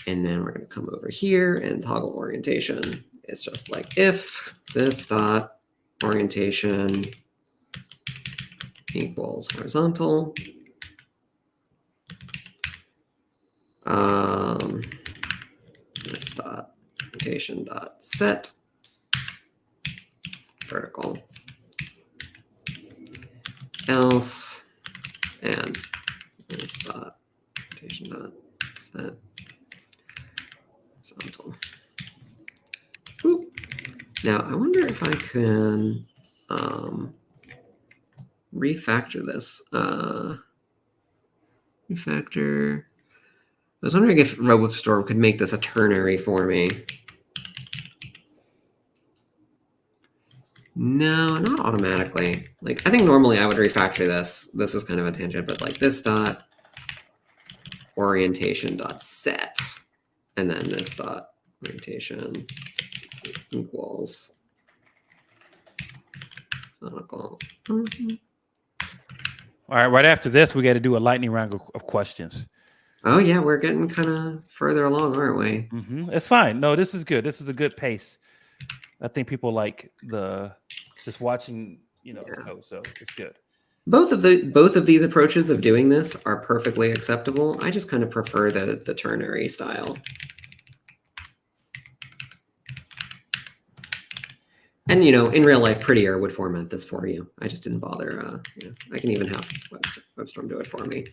And then we're going to come over here and toggle orientation. It's just like if this dot orientation equals horizontal. This dot orientation dot set vertical, else, and this dot orientation dot set horizontal. Boop. Now I wonder if I can refactor this. Refactor. I was wondering if RoboStorm could make this a ternary for me. No, not automatically. Like, I think normally I would refactor this. This is kind of a tangent, but like this dot orientation dot set, and then this dot orientation equals horizontal. All right, right after this, we got to do a lightning round of questions. Oh yeah, we're getting kind of further along, aren't we? Mm-hmm. It's fine. No, this is good. This is a good pace. I think people like the just watching, code, so it's good. Both of these approaches of doing this are perfectly acceptable. I just kind of prefer the ternary style. And in real life, Prettier would format this for you. I just didn't bother. I can even have WebStorm do it for me.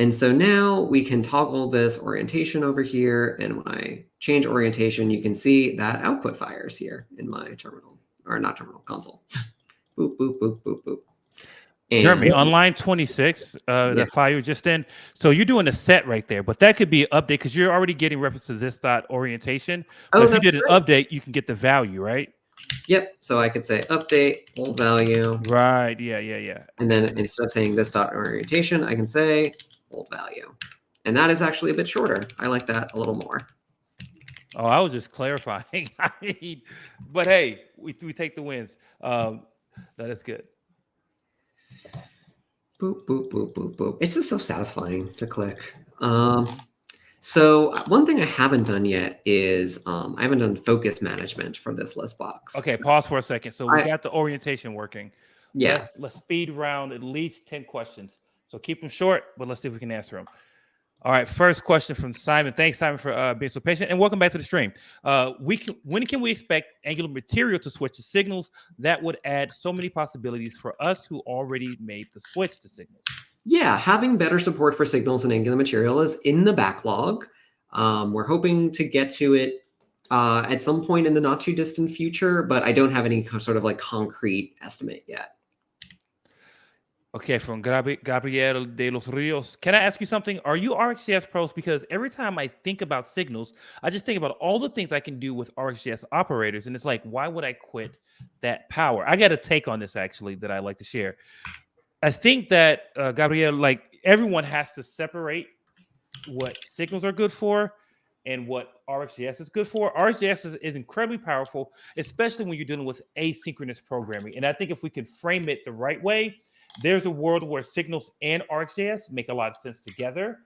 And so now we can toggle this orientation over here. And when I change orientation, you can see that output fires here in my terminal, or not terminal, console. Boop, boop, boop, boop, boop. And Jeremy, on line 26, the file you just in, so you're doing a set right there, but that could be an update because you're already getting reference to this dot orientation. But if you did an update, you can get the value, right? Yep. So I could say update old value. Right. Yeah. And then instead of saying this dot orientation, I can say old value. And that is actually a bit shorter. I like that a little more. Oh, I was just clarifying. But hey, we take the wins. That is good. Boop, boop, boop, boop, boop. It's just so satisfying to click. So one thing I haven't done yet is I haven't done focus management for this list box. Okay, pause for a second. So we got the orientation working. Yeah. Let's speed round at least 10 questions. So keep them short, but let's see if we can answer them. All right, first question from Simon. Thanks, Simon, for being so patient, and welcome back to the stream. When can we expect Angular Material to switch to Signals? That would add so many possibilities for us who already made the switch to Signals. Yeah, having better support for Signals in Angular Material is in the backlog. We're hoping to get to it at some point in the not too distant future, but I don't have any sort of like concrete estimate yet. Okay, from Gabriel de los Rios. Can I ask you something? Are you RxJS pros? Because every time I think about Signals, I just think about all the things I can do with RxJS operators. And it's like, why would I quit that power? I got a take on this, actually, that I like to share. I think that, Gabriel, like everyone has to separate what Signals are good for and what RxJS is good for. RxJS is incredibly powerful, especially when you're dealing with asynchronous programming. And I think if we can frame it the right way, there's a world where Signals and RxJS make a lot of sense together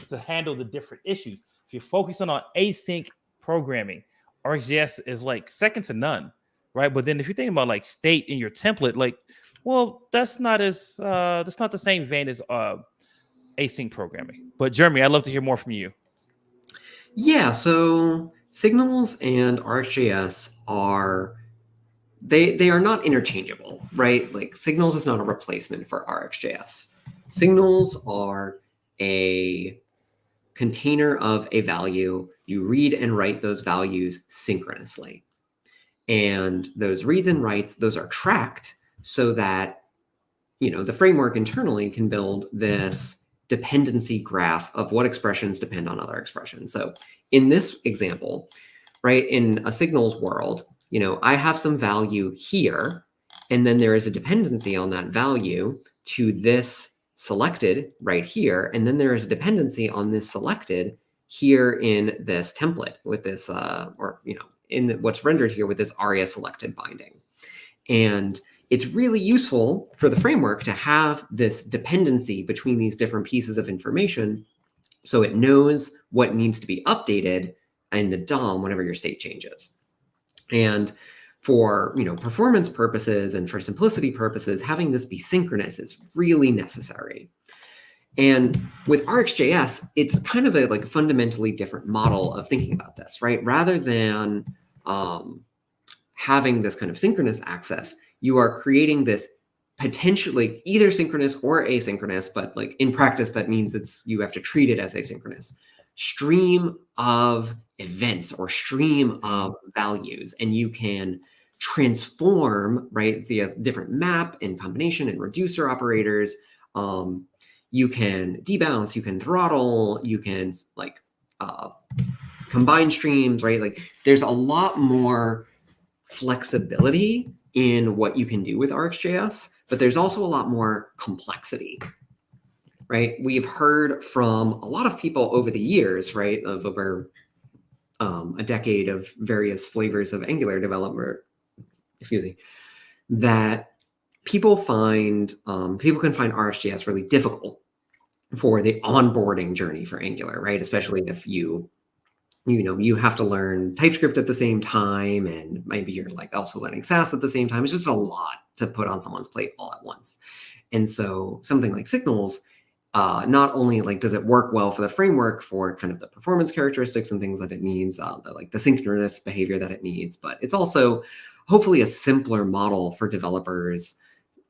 to handle the different issues. If you're focusing on async programming, RxJS is like second to none, right? But then if you're thinking about like state in your template, like, well, that's not the same vein as async programming. But Jeremy, I'd love to hear more from you. Yeah, so Signals and RxJS are they are not interchangeable, right? Like Signals is not a replacement for RxJS. Signals are a container of a value. You read and write those values synchronously. And those reads and writes, those are tracked so that, the framework internally can build this dependency graph of what expressions depend on other expressions. So in this example, right, in a signals world, I have some value here, and then there is a dependency on that value to this selected right here, and then there is a dependency on this selected here in this template with this, in what's rendered here with this aria selected binding. And it's really useful for the framework to have this dependency between these different pieces of information so it knows what needs to be updated in the DOM whenever your state changes. And for performance purposes and for simplicity purposes, having this be synchronous is really necessary. And with RxJS, it's kind of a fundamentally different model of thinking about this, right? Rather than having this kind of synchronous access, you are creating this potentially either synchronous or asynchronous, but in practice, that means you have to treat it as asynchronous stream of events or stream of values. And you can transform, right, via different map and combination and reducer operators. You can debounce, you can throttle, you can combine streams, right? There's a lot more flexibility in what you can do with RxJS, but there's also a lot more complexity, right? We've heard from a lot of people over the years, right, of over a decade of various flavors of Angular development, that people can find RxJS really difficult for the onboarding journey for Angular, right? Especially if you have to learn TypeScript at the same time, and maybe you're also learning Sass at the same time. It's just a lot to put on someone's plate all at once. And so something like Signals, not only does it work well for the framework for kind of the performance characteristics and things that it needs, the synchronous behavior that it needs, but it's also hopefully a simpler model for developers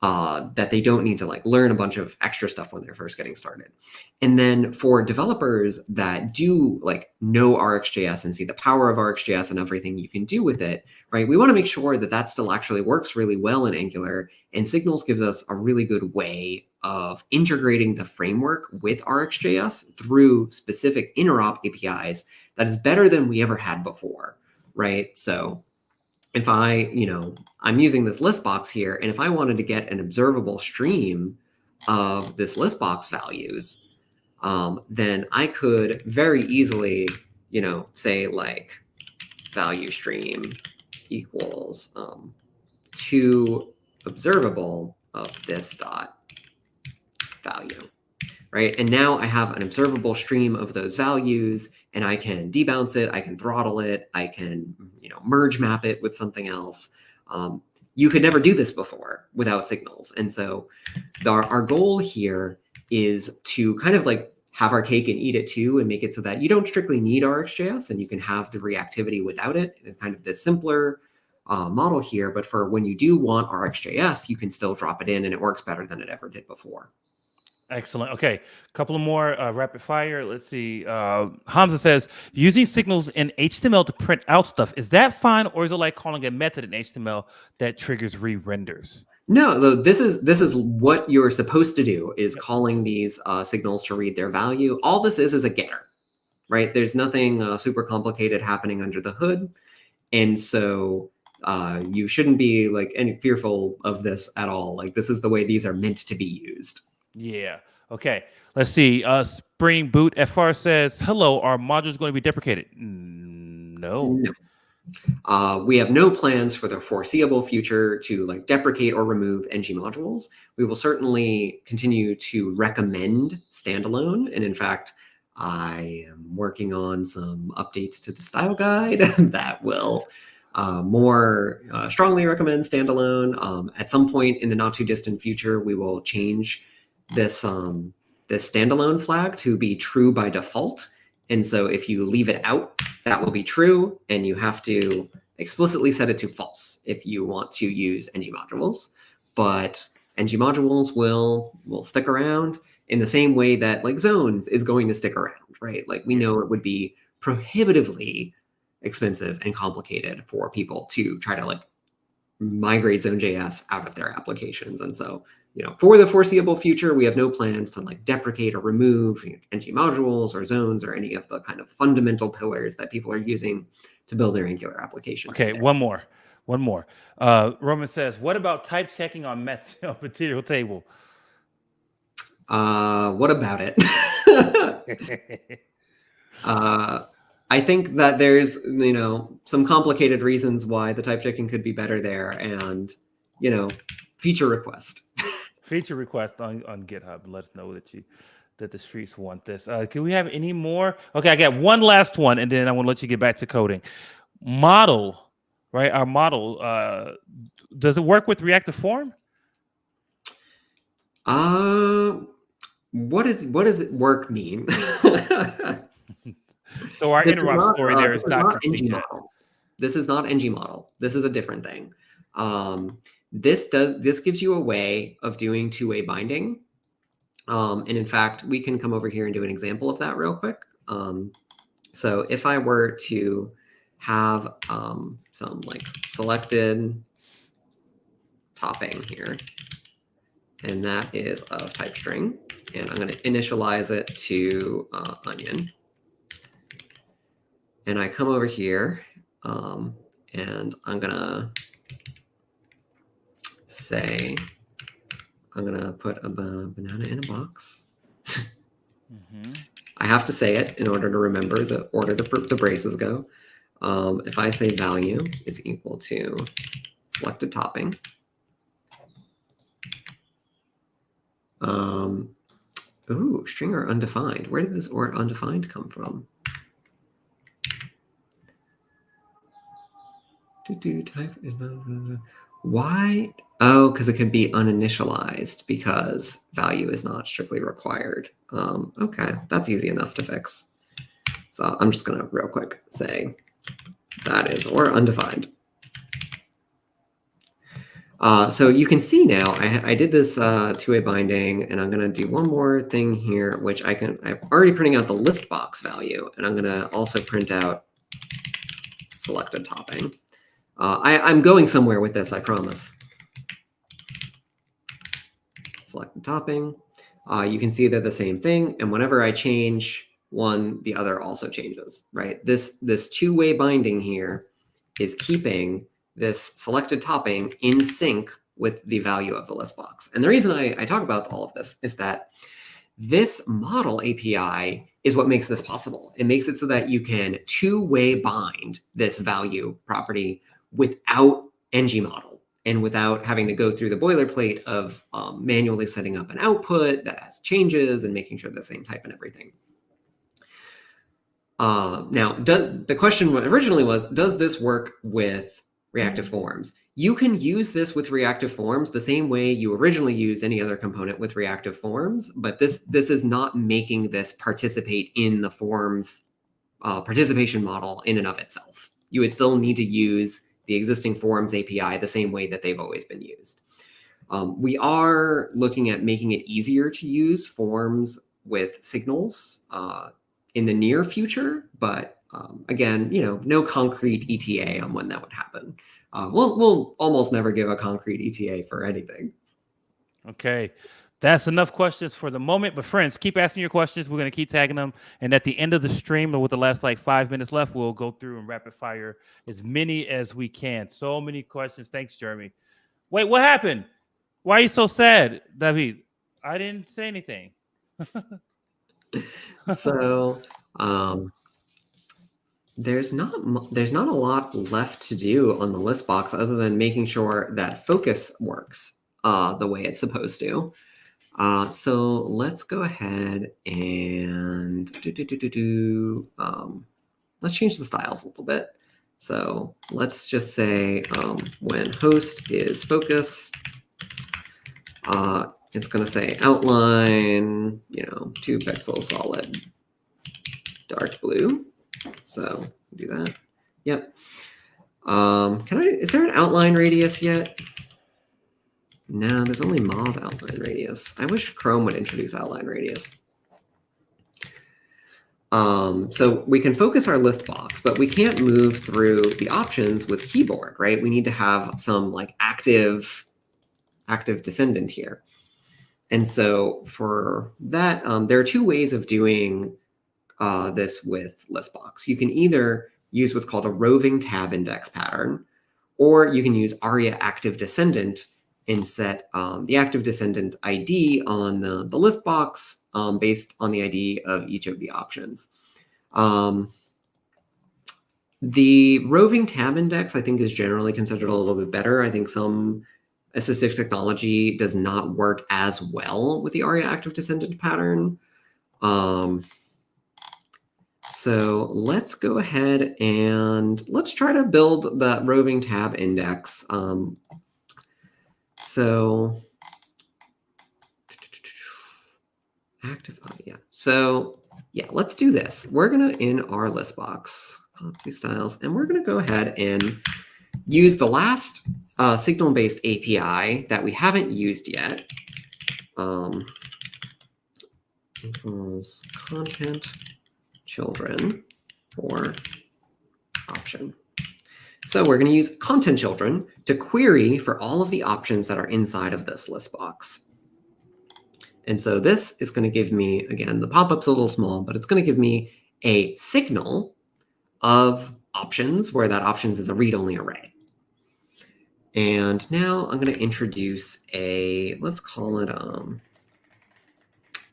that they don't need to learn a bunch of extra stuff when they're first getting started. And then for developers that do know RxJS and see the power of RxJS and everything you can do with it, right? We want to make sure that still actually works really well in Angular, and Signals gives us a really good way of integrating the framework with RxJS through specific interop APIs that is better than we ever had before, right? So if I'm using this list box here, and if I wanted to get an observable stream of this list box values, then I could very easily, say value stream equals to observable of this dot value, right? And now I have an observable stream of those values, and I can debounce it, I can throttle it, I can merge map it with something else. You could never do this before without Signals. And so our goal here is to kind of have our cake and eat it too, and make it so that you don't strictly need RxJS and you can have the reactivity without it, and kind of this simpler model here. But for when you do want RxJS, you can still drop it in, and it works better than it ever did before. Excellent. Okay, a couple of more rapid fire. Let's see. Hamza says, using Signals in HTML to print out stuff, is that fine, or is it like calling a method in HTML that triggers re-renders? No, this is what you're supposed to do, is calling these signals to read their value. All this is a getter, right? There's nothing super complicated happening under the hood. And so you shouldn't be any fearful of this at all. This is the way these are meant to be used. Yeah. Okay. Let's see. Spring Boot FR says, hello, are modules going to be deprecated? No. We have no plans for the foreseeable future to deprecate or remove ng modules. We will certainly continue to recommend standalone. And in fact, I am working on some updates to the style guide that will more strongly recommend standalone. At some point in the not too distant future, we will change this standalone flag to be true by default. And so if you leave it out, that will be true, and you have to explicitly set it to false if you want to use ng modules. But ng modules will stick around in the same way that zones is going to stick around, right? We know it would be prohibitively expensive and complicated for people to try to like migrate Zone.js out of their applications. And so, for the foreseeable future, we have no plans to like deprecate or remove ng modules or zones or any of the kind of fundamental pillars that people are using to build their Angular applications. Okay, today. one more. Roman says, what about type checking on material table? What about it? I think that there's, some complicated reasons why the type checking could be better there, and, feature request. Feature request on GitHub. Let us know that the streets want this. Can we have any more? Okay, I got one last one, and then I want to let you get back to coding. Model, right? Our model, does it work with reactive form? What does it work mean? So our interrupt story there is not complete yet. This is not ng model. This is a different thing. This gives you a way of doing two-way binding. And in fact, we can come over here and do an example of that real quick. So if I were to have some like selected topping here, and that is of type string, and I'm going to initialize it to onion. And I come over here, and I'm going to say, I'm going to put a banana in a box. I have to say it in order to remember the order the braces go. If I say value is equal to selected topping, ooh, string or undefined. Where did this or undefined come from? Type. Why? Oh, because it could be uninitialized because value is not strictly required. Okay, that's easy enough to fix. So I'm just going to real quick say that is or undefined. So you can see now I did this two-way binding, and I'm going to do one more thing here, which I'm already printing out the list box value, and I'm going to also print out selected topping. I'm going somewhere with this, I promise. Selected topping. You can see they're the same thing, and whenever I change one, the other also changes, right? This two-way binding here is keeping this selected topping in sync with the value of the list box. And the reason I talk about all of this is that this model API is what makes this possible. It makes it so that you can two-way bind this value property without ng model and without having to go through the boilerplate of manually setting up an output that has changes and making sure the same type and everything. Now, the question originally was, does this work with reactive forms? You can use this with reactive forms the same way you originally used any other component with reactive forms, but this is not making this participate in the forms participation model in and of itself. You would still need to use the existing forms API the same way that they've always been used. We are looking at making it easier to use forms with signals in the near future, but again, no concrete ETA on when that would happen. We'll almost never give a concrete ETA for anything. Okay. That's enough questions for the moment. But friends, keep asking your questions. We're going to keep tagging them. And at the end of the stream, with the last 5 minutes left, we'll go through and rapid fire as many as we can. So many questions. Thanks, Jeremy. Wait, what happened? Why are you so sad, David? I didn't say anything. So there's not a lot left to do on the list box other than making sure that focus works the way it's supposed to. So let's go ahead and let's change the styles a little bit. So let's just say when host is focus, it's going to say outline, 2 pixel solid dark blue. So do that. Yep. Is there an outline radius yet? No, there's only Moz outline radius. I wish Chrome would introduce outline radius. So we can focus our list box, but we can't move through the options with keyboard, right? We need to have some like active descendant here. And so for that, there are two ways of doing this with listbox. You can either use what's called a roving tab index pattern, or you can use aria active descendant and set the active descendant ID on the list box based on the ID of each of the options. The roving tab index, I think, is generally considered a little bit better. I think some assistive technology does not work as well with the aria active descendant pattern. So let's go ahead and let's try to build that roving tab index. So active, yeah. So yeah, let's do this. We're gonna, in our list box, copy styles, and we're gonna go ahead and use the last signal-based API that we haven't used yet. Equals content children for option. So we're going to use content children to query for all of the options that are inside of this list box. And so this is going to give me, again, the pop-up's a little small, but it's going to give me a signal of options where that options is a read-only array. And now I'm going to introduce a, let's call it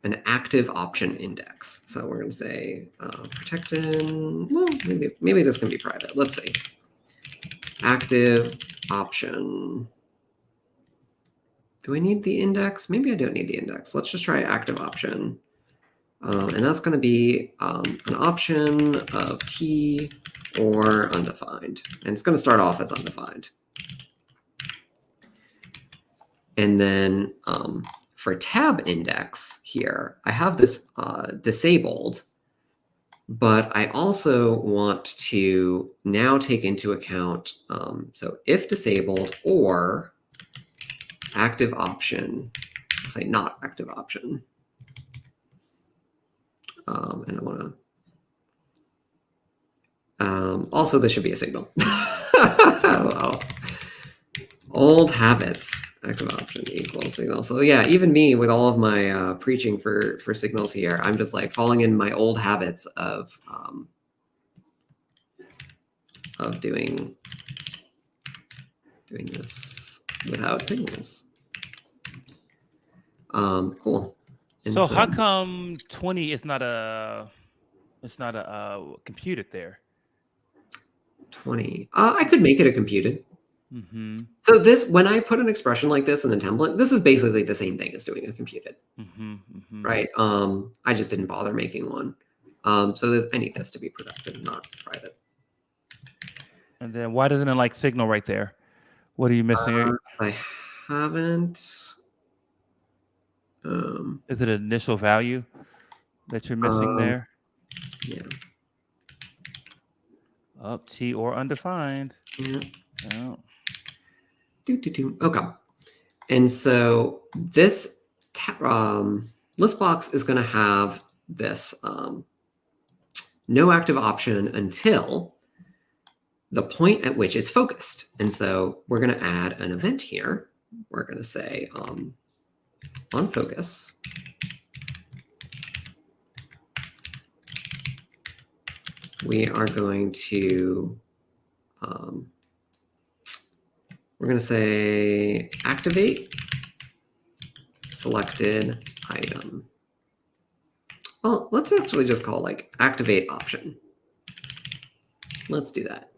an active option index. So we're going to say protected, well, maybe this can be private. Let's see. Active option. Do I need the index? Maybe I don't need the index. Let's just try active option. And that's going to be an option of T or undefined. And it's going to start off as undefined. And then for tab index here, I have this disabled, but I also want to now take into account, so if disabled or active option, I'll say not active option. And I want to, also this should be a signal. Wow. Old habits, active option equals signal. So yeah, even me with all of my preaching for signals here, I'm just like falling in my old habits of doing this without signals. Cool. And so how come 20 is not computed there? 20. I could make it a computed. Mm-hmm. So this, when I put an expression like this in the template, this is basically the same thing as doing a computed, right? I just didn't bother making one. So I need this to be productive, not private. And then why doesn't it like signal right there? What are you missing? I haven't. Is it an initial value that you're missing there? Yeah. Up T or undefined. Yeah. Oh. Okay. And so this list box is going to have this no active option until the point at which it's focused. And so we're going to add an event here. We're going to say on focus. We are going to we're going to say activate selected item. Well, let's actually just call like activate option. Let's do that.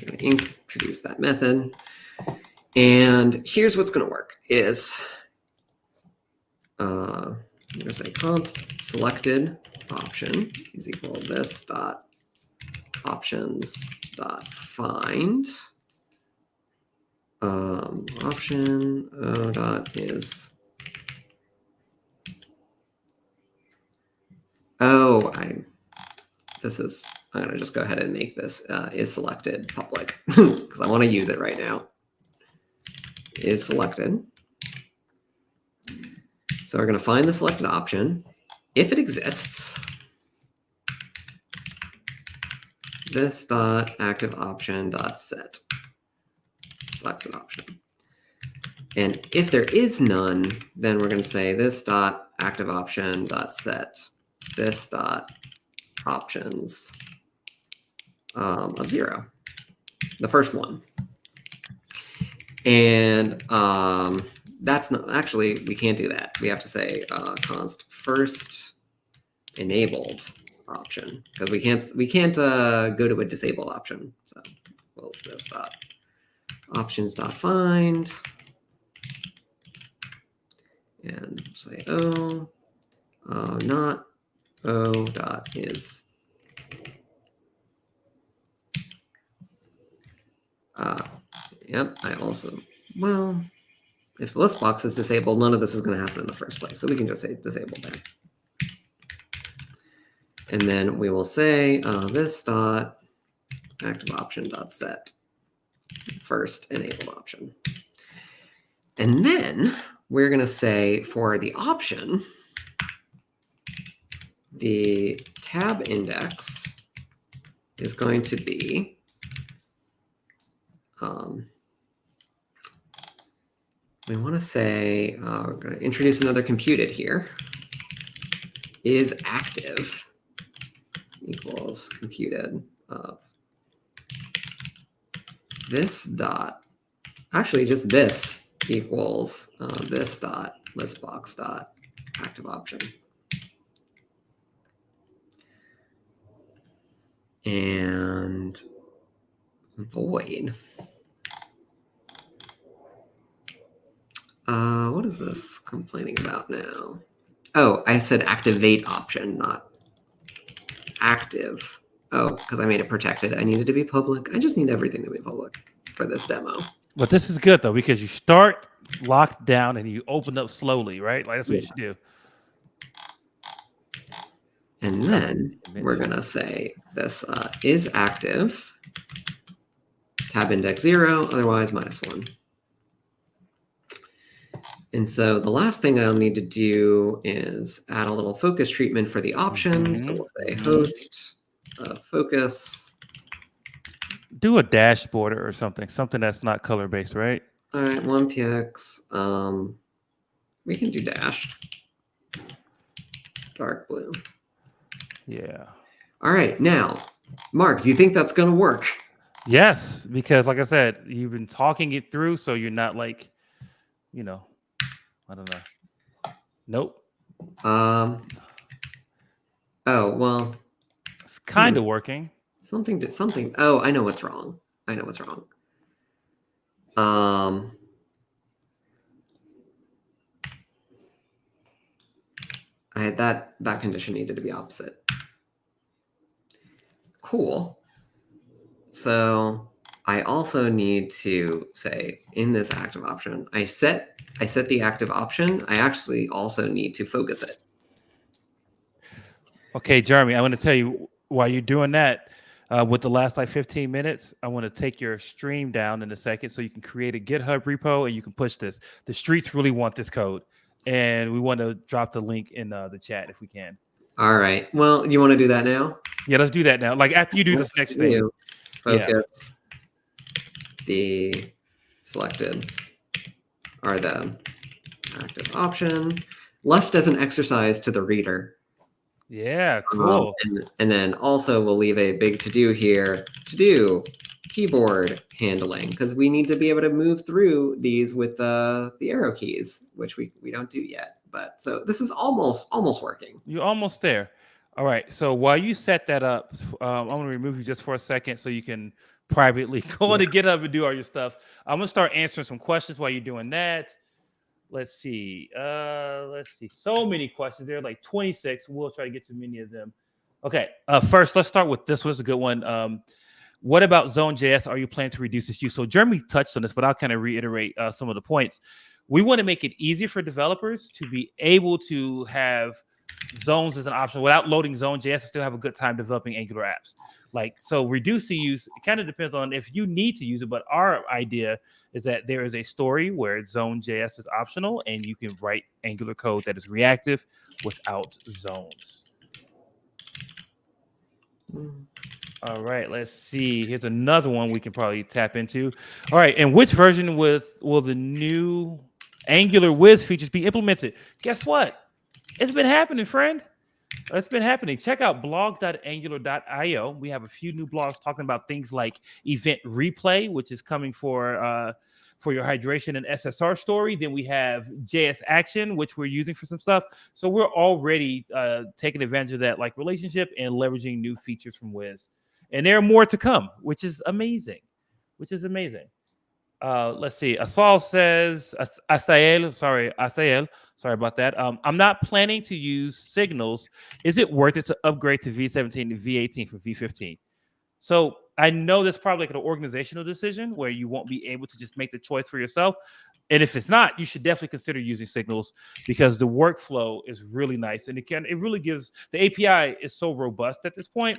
I'm going to introduce that method. And here's what's going to work is I'm going to say const selected option is equal to this dot options dot find. Option o dot is I'm gonna just go ahead and make this is selected public because I want to use it right now. Is selected. So we're going to find the selected option. If it exists, this dot active option dot set selected option. And if there is none, then we're going to say this dot active option dot set this dot options of 0, the first one. And that's not actually, we can't do that. We have to say const first enabled option, because we can't go to a disabled option. So close this dot options dot find and say not o dot is yep. I also, well, if the list box is disabled, none of this is going to happen in the first place. So we can just say disabled there. And then we will say this dot active option dot set first enabled option. And then we're going to say for the option, the tab index is going to be we want to say we're going to introduce another computed here, is active equals computed of this dot, actually just this equals this dot listbox dot active option. And void. What is this complaining about now? Oh, I said activate option, not active. Oh, because I made it protected. I need it to be public. I just need everything to be public for this demo. But this is good though, because you start locked down and you open up slowly, right? Like that's what you should do. And then we're going to say this is active, tab index 0, otherwise -1. And so the last thing I'll need to do is add a little focus treatment for the option. So we'll say host focus. Do a dashboard or something that's not color based, right? All right, 1px. We can do dashed. Dark blue. Yeah. All right, now, Mark, do you think that's going to work? Yes, because like I said, you've been talking it through, so you're not like, I don't know. Nope. Oh, well. It's kind of working. Something. Oh, I know what's wrong. I had that condition needed to be opposite. Cool. So I also need to say in this active option, I set the active option. I actually also need to focus it. Okay, Jeremy, I'm going to tell you while you're doing that, with the last like 15 minutes, I want to take your stream down in a second so you can create a GitHub repo and you can push this. The streets really want this code, and we want to drop the link in the chat if we can. All right. Well, you want to do that now? Yeah, let's do that now. Like after you do this next thing. Focus. The selected are the active option. Left as an exercise to the reader. Yeah, cool. And then also we'll leave a big to-do here. To-do keyboard handling, because we need to be able to move through these with the arrow keys, which we don't do yet. But so this is almost working. You're almost there. All right. So while you set that up, I'm going to remove you just for a second so you can privately go on to GitHub and do all your stuff. I'm going to start answering some questions while you're doing that. Let's see. So many questions. There are like 26. We'll try to get to many of them. Okay. First, let's start with this one's a good one. What about Zone.js? Are you planning to reduce its use? So Jeremy touched on this, but I'll kind of reiterate some of the points. We want to make it easy for developers to be able to have zones as an option without loading Zone.js and still have a good time developing Angular apps. Like, so reduce the use, it kind of depends on if you need to use it, but our idea is that there is a story where Zone.js is optional and you can write Angular code that is reactive without zones. All right, let's see. Here's another one we can probably tap into. All right, and which version will the new Angular Wiz features be implemented? Guess what? It's been happening, friend. It's been happening. Check out blog.angular.io. We have a few new blogs talking about things like event replay, which is coming for your hydration and SSR story. Then we have JS Action, which we're using for some stuff. So we're already taking advantage of that like relationship and leveraging new features from Wiz. And there are more to come, which is amazing. Let's see. Asal says, Asael, sorry about that. I'm not planning to use signals. Is it worth it to upgrade to V17 to V18 from V15? So I know that's probably like an organizational decision where you won't be able to just make the choice for yourself. And if it's not, you should definitely consider using signals because the workflow is really nice. And it really gives, the API is so robust at this point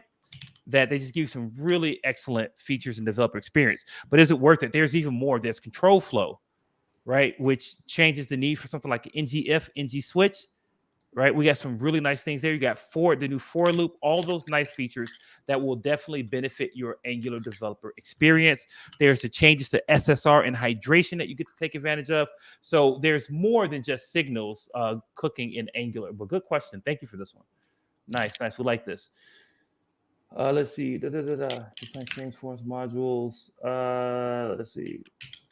that they just give you some really excellent features and developer experience. But is it worth it? There's even more. There's control flow, right? Which changes the need for something like ngIf, ngSwitch, right? We got some really nice things there. You got the new for loop, all those nice features that will definitely benefit your Angular developer experience. There's the changes to SSR and hydration that you get to take advantage of. So there's more than just signals cooking in Angular. But good question. Thank you for this one. Nice. We like this. Let's see. Define change forms modules. Let's see.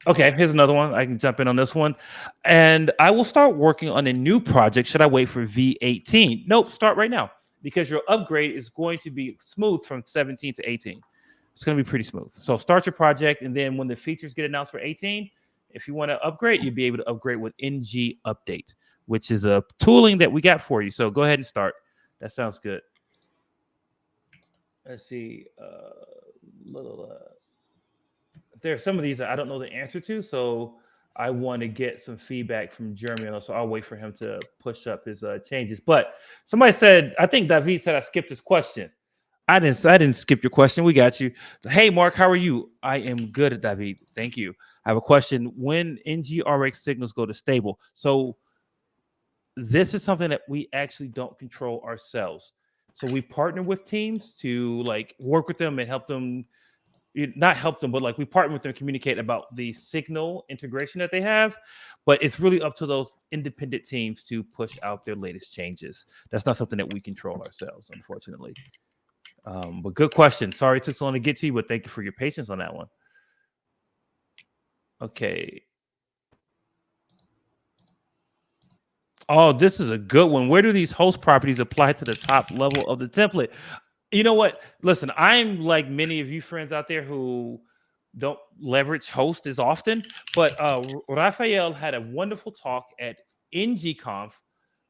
Okay, here's another one. I can jump in on this one. And I will start working on a new project. Should I wait for V18? Nope, start right now because your upgrade is going to be smooth from 17 to 18. It's going to be pretty smooth. So start your project, and then when the features get announced for 18, if you want to upgrade, you'll be able to upgrade with ng update, which is a tooling that we got for you. So go ahead and start. That sounds good. Let's see. There are some of these that I don't know the answer to, so I want to get some feedback from Jeremy. So I'll wait for him to push up his changes. But somebody said, I think David said I skipped his question. I didn't skip your question. We got you. Hey, Mark, how are you? I am good, David. Thank you. I have a question. When NGRX signals go to stable? So this is something that we actually don't control ourselves. So we partner with teams to like work with them and help them, not help them, but like we partner with them to communicate about the signal integration that they have. But it's really up to those independent teams to push out their latest changes. That's not something that we control ourselves, unfortunately. But good question. Sorry it took so long to get to you, but thank you for your patience on that one. Okay. Oh, this is a good one. Where do these host properties apply to the top level of the template? You know what? Listen, I'm like many of you friends out there who don't leverage host as often, but Rafael had a wonderful talk at ngconf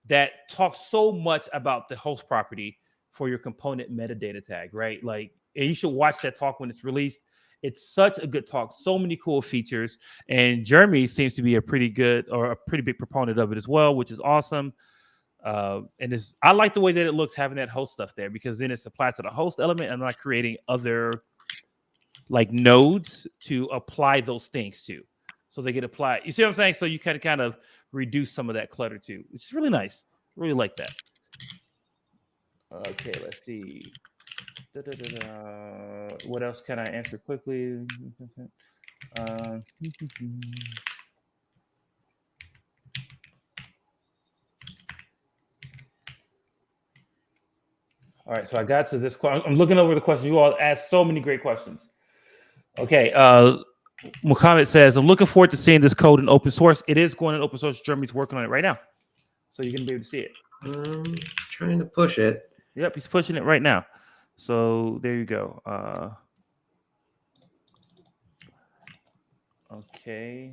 that talks so much about the host property for your component metadata tag, right? Like, and you should watch that talk when it's released. It's such a good talk, so many cool features. And Jeremy seems to be a pretty big proponent of it as well, which is awesome. And I like the way that it looks having that host stuff there because then it's applied to the host element and not creating other like nodes to apply those things to. So they get applied. You see what I'm saying? So you can kind of reduce some of that clutter too, which is really nice. Really like that. Okay, let's see. What else can I answer quickly? All right, so I got to this question. I'm looking over the questions. You all asked so many great questions. Okay, Muhammad says, I'm looking forward to seeing this code in open source. It is going in open source. Jeremy's working on it right now. So you're going to be able to see it. Trying to push it. Yep, he's pushing it right now. So there you go. Okay.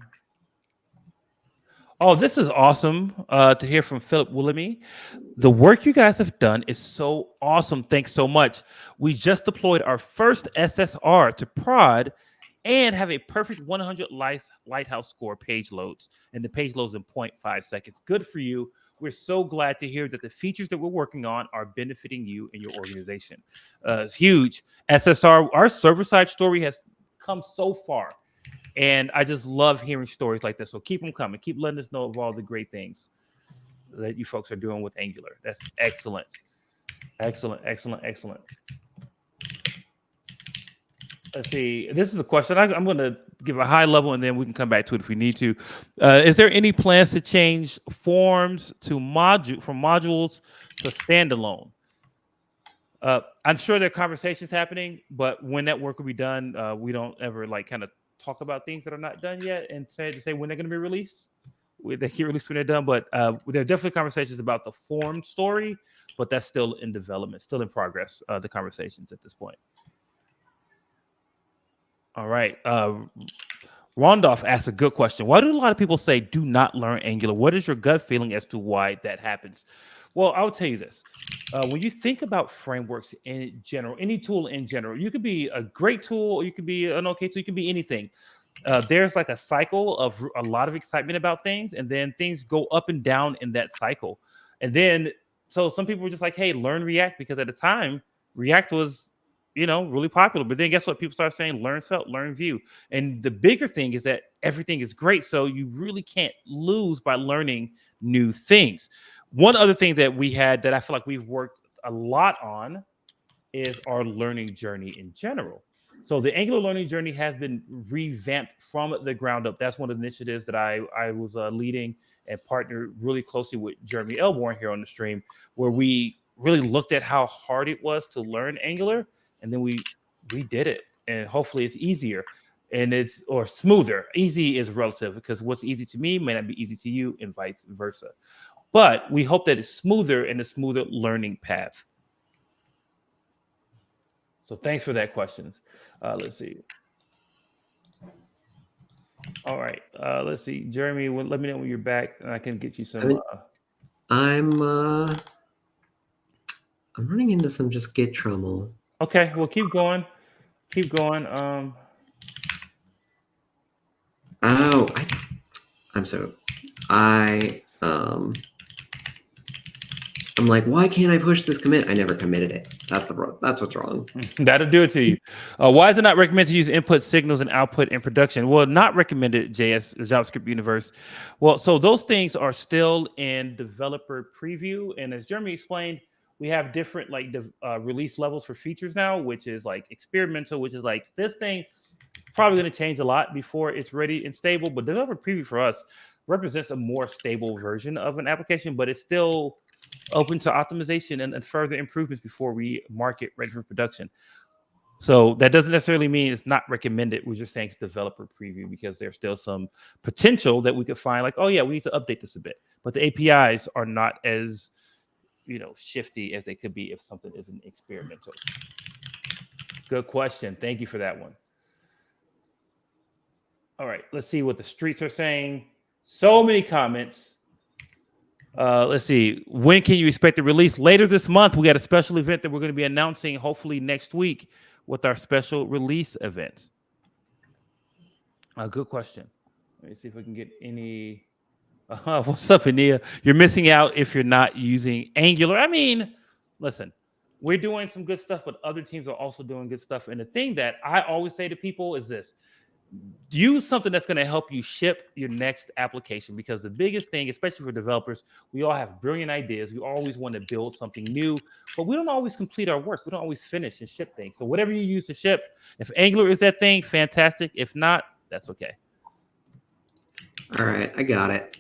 Oh, this is awesome to hear from Philip Willemy. The work you guys have done is so awesome. Thanks so much. We just deployed our first SSR to prod and have a perfect 100 Lighthouse score page loads. And the page loads in 0.5 seconds. Good for you. We're so glad to hear that the features that we're working on are benefiting you and your organization. It's huge. SSR, our server-side story has come so far. And I just love hearing stories like this. So keep them coming. Keep letting us know of all the great things that you folks are doing with Angular. That's excellent. Excellent. Let's see. This is a question. I'm going to give a high level, and then we can come back to it if we need to. Is there any plans to change forms to from modules to standalone? I'm sure there are conversations happening, but when that work will be done, we don't ever like kind of talk about things that are not done yet and say when they're going to be released. They get released when they're done, but there are definitely conversations about the form story, but that's still in development, still in progress. The conversations at this point. All right. Rondolph asked a good question. Why do a lot of people say do not learn Angular? What is your gut feeling as to why that happens? Well, I'll tell you this. When you think about frameworks in general, any tool in general, you could be a great tool, or you could be an okay tool, you can be anything. There's like a cycle of a lot of excitement about things, and then things go up and down in that cycle. And then, so some people were just like, hey, learn React, because at the time, React was really popular. But then guess what? People start saying learn Svelte, learn Vue. And the bigger thing is that everything is great. So you really can't lose by learning new things. One other thing that we had that I feel like we've worked a lot on is our learning journey in general. So the Angular learning journey has been revamped from the ground up. That's one of the initiatives that I was leading and partnered really closely with Jeremy Elbourn here on the stream, where we really looked at how hard it was to learn Angular. And then we did it, and hopefully it's easier or smoother. Easy is relative, because what's easy to me may not be easy to you, and vice versa. But we hope that it's smoother and a smoother learning path. So thanks for that questions. Let's see. All right. Let's see. Jeremy, let me know when you're back, and I can get you some. I'm running into some just Git trouble. Okay, well, keep going. Keep going. I'm like, why can't I push this commit? I never committed it. That's what's wrong. That'll do it to you. Why is it not recommended to use input signals and output in production? Well, not recommended, JavaScript universe. Well, so those things are still in developer preview. And as Jeremy explained, we have different release levels for features now, which is like experimental, which is like this thing probably going to change a lot before it's ready and stable. But developer preview for us represents a more stable version of an application, but it's still open to optimization and further improvements before we mark it ready for production. So that doesn't necessarily mean it's not recommended. We're just saying it's developer preview, because there's still some potential that we could find like, oh yeah, we need to update this a bit. But the APIs are not as shifty as they could be if something isn't experimental. Good question. Thank you for that one. All right, let's see what the streets are saying. So many comments. Let's see. When can you expect the release? Later this month, we got a special event that we're going to be announcing hopefully next week with our special release event. Good question. Let me see if we can get any. What's up, Ania? You're missing out if you're not using Angular. I mean, listen, we're doing some good stuff, but other teams are also doing good stuff. And the thing that I always say to people is this: use something that's going to help you ship your next application, because the biggest thing, especially for developers, we all have brilliant ideas. We always want to build something new, but we don't always complete our work. We don't always finish and ship things. So whatever you use to ship, if Angular is that thing, fantastic. If not, that's okay. All right, I got it.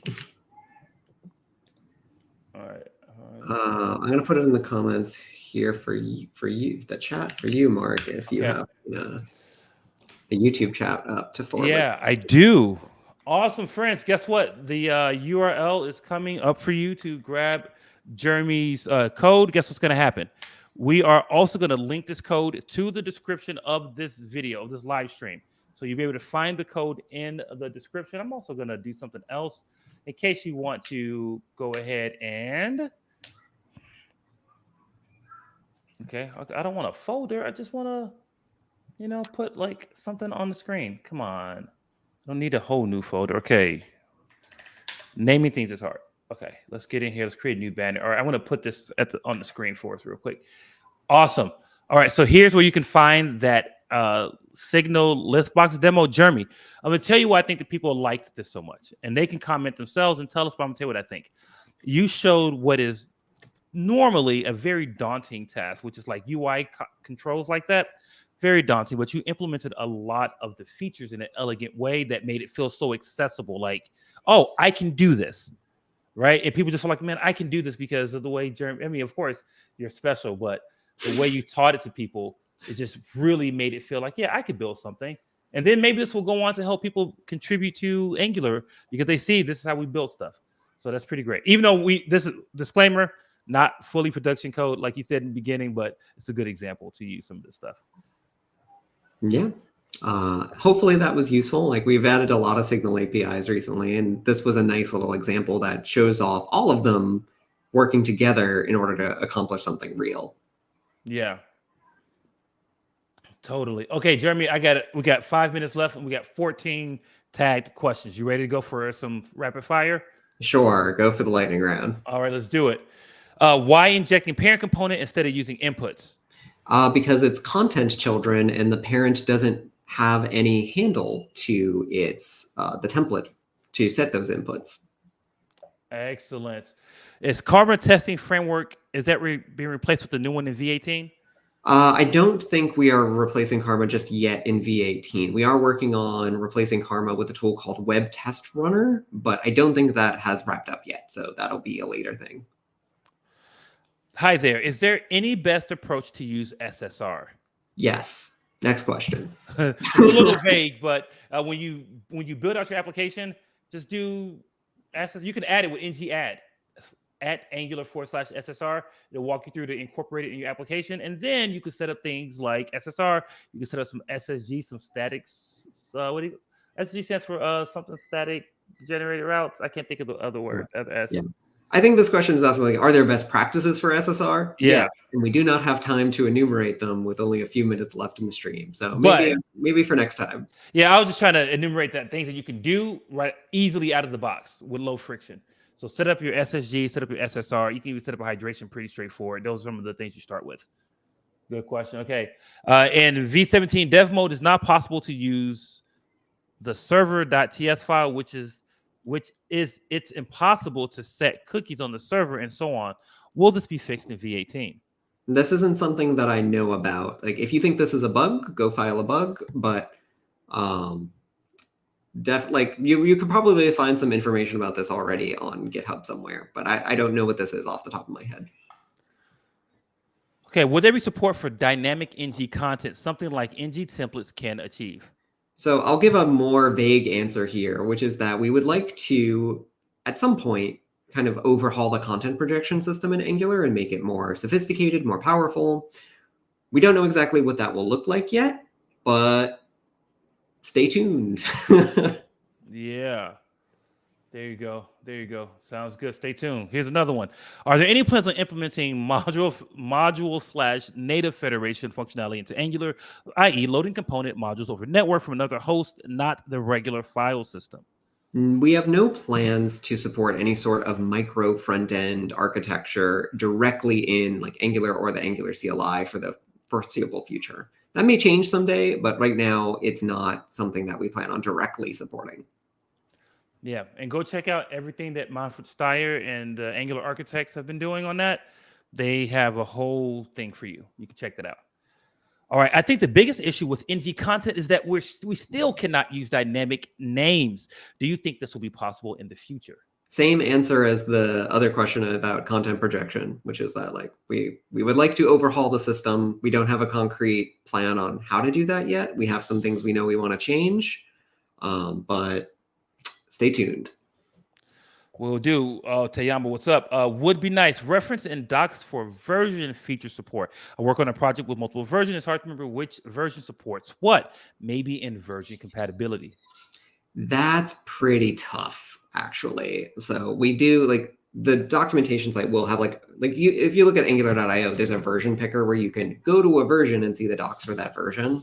All right. I'm going to put it in the comments here for you, the chat for you, Mark, if you have the YouTube chat up to forward. Yeah, I do. Awesome, friends. Guess what? The URL is coming up for you to grab Jeremy's code. Guess what's going to happen? We are also going to link this code to the description of this video, of this live stream. So you'll be able to find the code in the description. I'm also going to do something else in case you want to go ahead and... Okay, I don't want a folder. I just want to, put like something on the screen. Come on. I don't need a whole new folder. Okay. Naming things is hard. Okay, let's get in here. Let's create a new banner. All right, I want to put this on the screen for us real quick. Awesome. All right, so here's where you can find that Signal list box demo. Jeremy, I'm going to tell you why I think that people liked this so much. And they can comment themselves and tell us, but I'm going to tell you what I think. You showed what is normally a very daunting task, which is like UI controls like that. very daunting, but you implemented a lot of the features in an elegant way that made it feel so accessible. Like, oh, I can do this, right? And people just feel like, man, I can do this because of the way Jeremy. I mean, of course, you're special, but the way you taught it to people, it just really made it feel like, yeah, I could build something. And then maybe this will go on to help people contribute to Angular because they see this is how we build stuff. So that's pretty great. Even though this is disclaimer, not fully production code, like you said in the beginning, but it's a good example to use some of this stuff. Yeah. Hopefully that was useful. Like we've added a lot of Signal APIs recently, and this was a nice little example that shows off all of them working together in order to accomplish something real. Yeah. Totally. Okay, Jeremy, I got it. We got 5 minutes left and we got 14 tagged questions. You ready to go for some rapid fire? Sure, go for the lightning round. All right, let's do it. Why injecting parent component instead of using inputs? Because it's content children and the parent doesn't have any handle to its the template to set those inputs. Excellent. Is Carbon testing framework, is that being replaced with the new one in V18? I don't think we are replacing Karma just yet in V18. We are working on replacing Karma with a tool called Web Test Runner, but I don't think that has wrapped up yet. So that'll be a later thing. Hi there. Is there any best approach to use SSR? Yes. Next question. It's a little vague, but when you build out your application, just do SSR. You can add it with ng add @Angular/SSR. It'll walk you through to incorporate it in your application, and then you can set up things like SSR. You can set up some SSG, some statics. SSG stands for something static generated routes. I can't think of the other word. Yeah. I think this question is asking, like, are there best practices for SSR? Yeah. And we do not have time to enumerate them with only a few minutes left in the stream. So maybe for next time. Yeah, I was just trying to enumerate things that you can do right easily out of the box with low friction. So set up your SSG, set up your SSR. You can even set up a hydration, pretty straightforward. Those are some of the things you start with. Good question. Okay. In V17 dev mode, it's not possible to use the server.ts file, which is it's impossible to set cookies on the server and so on. Will this be fixed in V18? This isn't something that I know about. Like, if you think this is a bug, go file a bug. But you could probably find some information about this already on GitHub somewhere. But I don't know what this is off the top of my head. Okay, will there be support for dynamic ng content, something like ng templates can achieve? So I'll give a more vague answer here, which is that we would like to, at some point, kind of overhaul the content projection system in Angular and make it more sophisticated, more powerful. We don't know exactly what that will look like yet, but stay tuned. Yeah. There you go. There you go. Sounds good. Stay tuned. Here's another one. Are there any plans on implementing module/native federation functionality into Angular, i.e. loading component modules over network from another host, not the regular file system? We have no plans to support any sort of micro front-end architecture directly in like Angular or the Angular CLI for the foreseeable future. That may change someday, but right now it's not something that we plan on directly supporting. Yeah, and go check out everything that Manfred Steyer and Angular architects have been doing on that. They have a whole thing for you. You can check that out. All right, I think the biggest issue with ng content is that we still cannot use dynamic names. Do you think this will be possible in the future? Same answer as the other question about content projection, which is that like we would like to overhaul the system. We don't have a concrete plan on how to do that yet. We have some things we know we want to change, but stay tuned. Will do. Tayama, what's up? Would be nice. Reference in docs for version feature support. I work on a project with multiple versions. It's hard to remember which version supports what. Maybe in version compatibility. That's pretty tough, actually. So we do like the documentation site will have if you look at angular.io, there's a version picker where you can go to a version and see the docs for that version.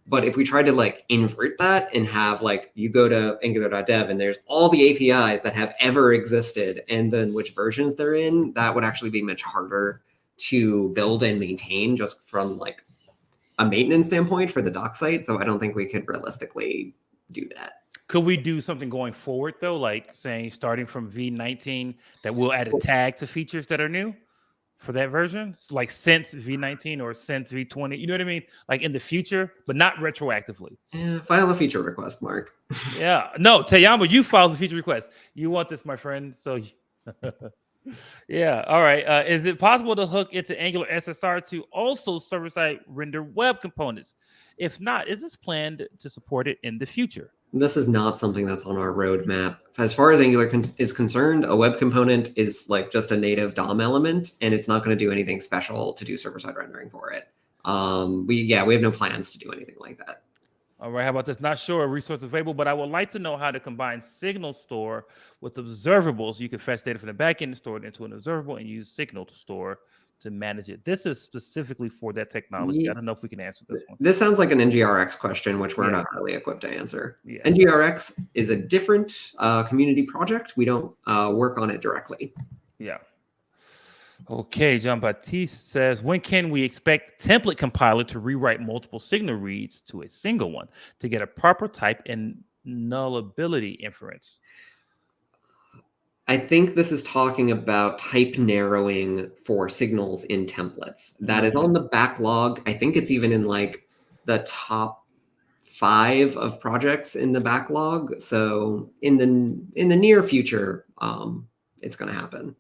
But if we try to like invert that and have like you go to angular.dev and there's all the APIs that have ever existed and then which versions they're in, that would actually be much harder to build and maintain just from like a maintenance standpoint for the doc site. So I don't think we could realistically do that. Could we do something going forward though, like saying starting from V19 that we'll add a tag to features that are new? for that version, like since V19 or since V20. You know what I mean? Like in the future, but not retroactively. File a feature request, Mark. Yeah. No, Teyama, you filed the feature request. You want this, my friend. So yeah. All right. Is it possible to hook into Angular SSR to also server-side render web components? If not, is this planned to support it in the future? This is not something that's on our roadmap. As far as Angular is concerned, a web component is like just a native DOM element, and it's not going to do anything special to do server-side rendering for it. We have no plans to do anything like that. All right, how about this? Not sure a resource available, but I would like to know how to combine Signal Store with observables. You can fetch data from the backend and store it into an observable and use Signal to store to manage it. This is specifically for that technology. I don't know if we can answer this one. This sounds like an NGRX question, which we're not really equipped to answer. Yeah. NGRX is a different community project. We don't work on it directly. Yeah. Okay, John Baptiste says, when can we expect template compiler to rewrite multiple signal reads to a single one to get a proper type and nullability inference? I think this is talking about type narrowing for signals in templates. That is on the backlog. I think it's even in like the top 5 of projects in the backlog. So in the near future, it's going to happen.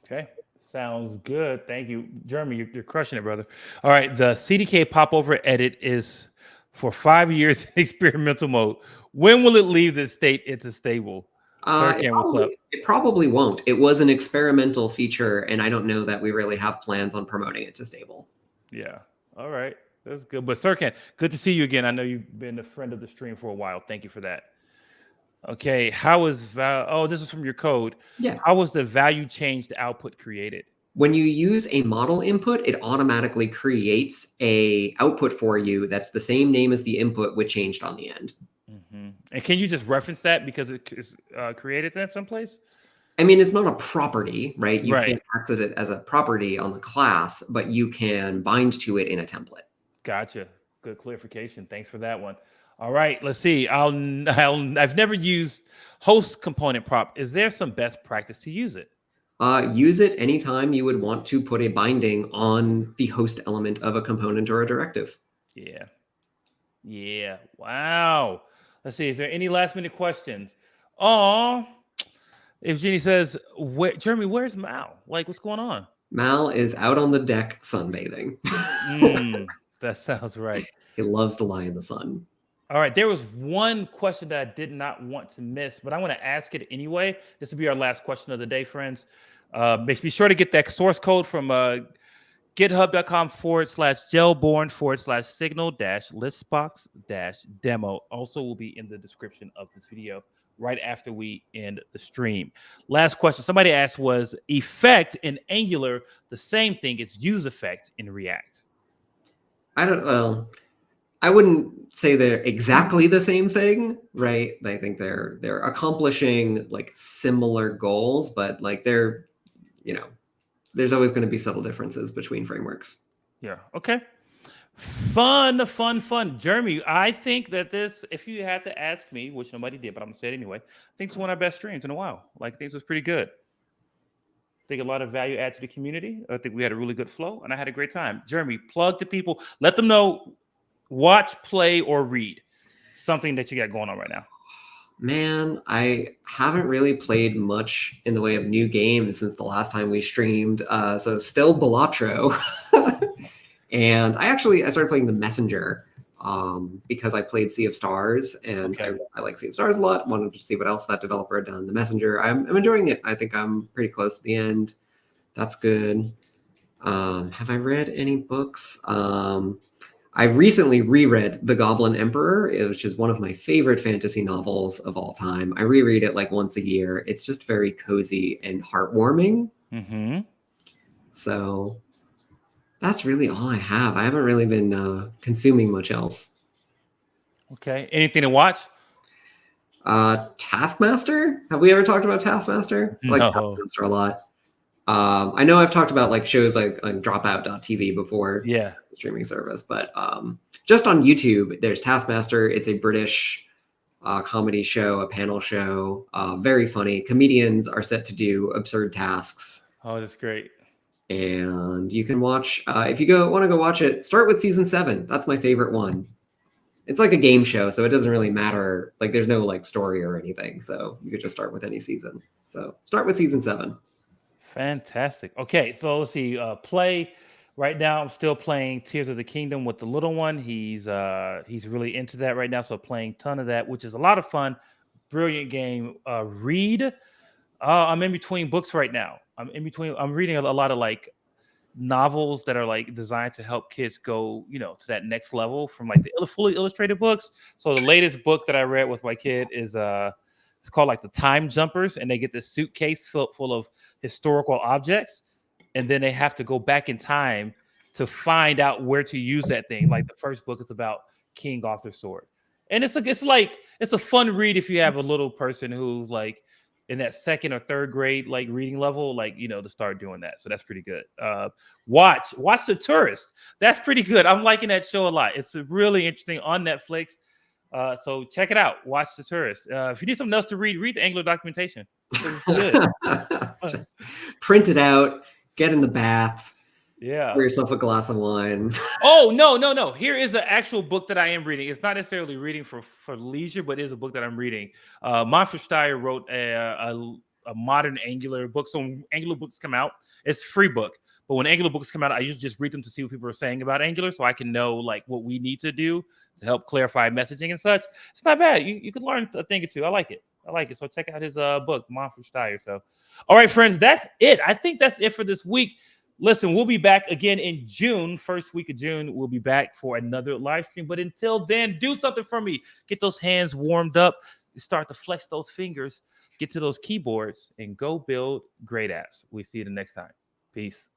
Okay. Sounds good. Thank you. Jeremy, you're crushing it, brother. All right. The CDK popover edit is for 5 years in experimental mode. When will it leave this state into stable? It probably won't. It was an experimental feature, and I don't know that we really have plans on promoting it to stable. Yeah. All right. That's good. But Serkan, good to see you again. I know you've been a friend of the stream for a while. Thank you for that. Okay. How is this is from your code. Yeah. How was the value changed output created? When you use a model input, it automatically creates a output for you that's the same name as the input with changed on the end. And can you just reference that because it is created in someplace? I mean, it's not a property, right? You can't access it as a property on the class, but you can bind to it in a template. Gotcha. Good clarification. Thanks for that one. All right, let's see. I've never used host component prop. Is there some best practice to use it? Use it anytime you would want to put a binding on the host element of a component or a directive. Yeah. Yeah. Wow. Let's see. Is there any last minute questions? Oh, if Jenny says, Jeremy, where's Mal? Like, what's going on? Mal is out on the deck sunbathing. That sounds right. He loves to lie in the sun. All right. There was one question that I did not want to miss, but I want to ask it anyway. This will be our last question of the day, friends. Be sure to get that source code from github.com/gelborn/signal-listbox-demo. Also will be in the description of this video right after we end the stream. Last question. Somebody asked, was effect in Angular the same thing as use effect in React? I wouldn't say they're exactly the same thing, right? I think they're accomplishing like similar goals, but like they're, there's always going to be subtle differences between frameworks. Yeah. Okay. Fun. Jeremy, I think that this, if you had to ask me, which nobody did, but I'm going to say it anyway, I think it's one of our best streams in a while. Like, things was pretty good. I think a lot of value add to the community. I think we had a really good flow, and I had a great time. Jeremy, plug the people. Let them know, watch, play, or read something that you got going on right now. Man, I haven't really played much in the way of new games since the last time we streamed. So still Balatro. And I started playing The Messenger because I played Sea of Stars, and I like Sea of Stars a lot. Wanted to see what else that developer had done. The Messenger, I'm enjoying it. I think I'm pretty close to the end. That's good. Have I read any books? I recently reread The Goblin Emperor, which is one of my favorite fantasy novels of all time. I reread it like once a year. It's just very cozy and heartwarming. So that's really all I have. I haven't really been consuming much else. Okay. Anything to watch? Taskmaster? Have we ever talked about Taskmaster? I like Taskmaster a lot. I know I've talked about like shows like Dropout.tv before. Yeah. Streaming service, but just on YouTube, there's Taskmaster. It's a British comedy show, a panel show. Very funny. Comedians are set to do absurd tasks. Oh, that's great. And you can watch, if you want to go watch it, start with season 7. That's my favorite one. It's like a game show, so it doesn't really matter. Like there's no like story or anything. So you could just start with any season. So start with season 7. Fantastic. Okay, so let's see. Play right now. I'm still playing Tears of the Kingdom with the little one. He's really into that right now. So playing ton of that, which is a lot of fun. Brilliant game. Read. I'm in between books right now. I'm reading a lot of like novels that are like designed to help kids go, to that next level from like the fully illustrated books. So the latest book that I read with my kid is it's called like the Time Jumpers, and they get this suitcase full of historical objects, and then they have to go back in time to find out where to use that thing. Like the first book is about King Arthur's sword, and it's a fun read if you have a little person who's like in that second or third grade like reading level, like to start doing that. So that's pretty good. Watch The Tourist. That's pretty good. I'm liking that show a lot. It's really interesting on Netflix. So check it out. Watch The Tourist. If you need something else to read the Anglo documentation. It's good. Just print it out, get in the bath, Yeah. pour yourself a glass of wine. Oh, no. Here is an actual book that I am reading. It's not necessarily reading for leisure, but it is a book that I'm reading. Manfred Steyer wrote a modern Angular book. So when Angular books come out, it's a free book. But when Angular books come out, I usually just read them to see what people are saying about Angular, so I can know like what we need to do to help clarify messaging and such. It's not bad. You could learn a thing or two. I like it. So check out his book, Manfred Steyer. So, all right, friends, that's it. I think that's it for this week. Listen, we'll be back again in June, first week of June. We'll be back for another live stream. But until then, do something for me. Get those hands warmed up. Start to flex those fingers. Get to those keyboards and go build great apps. We'll see you the next time. Peace.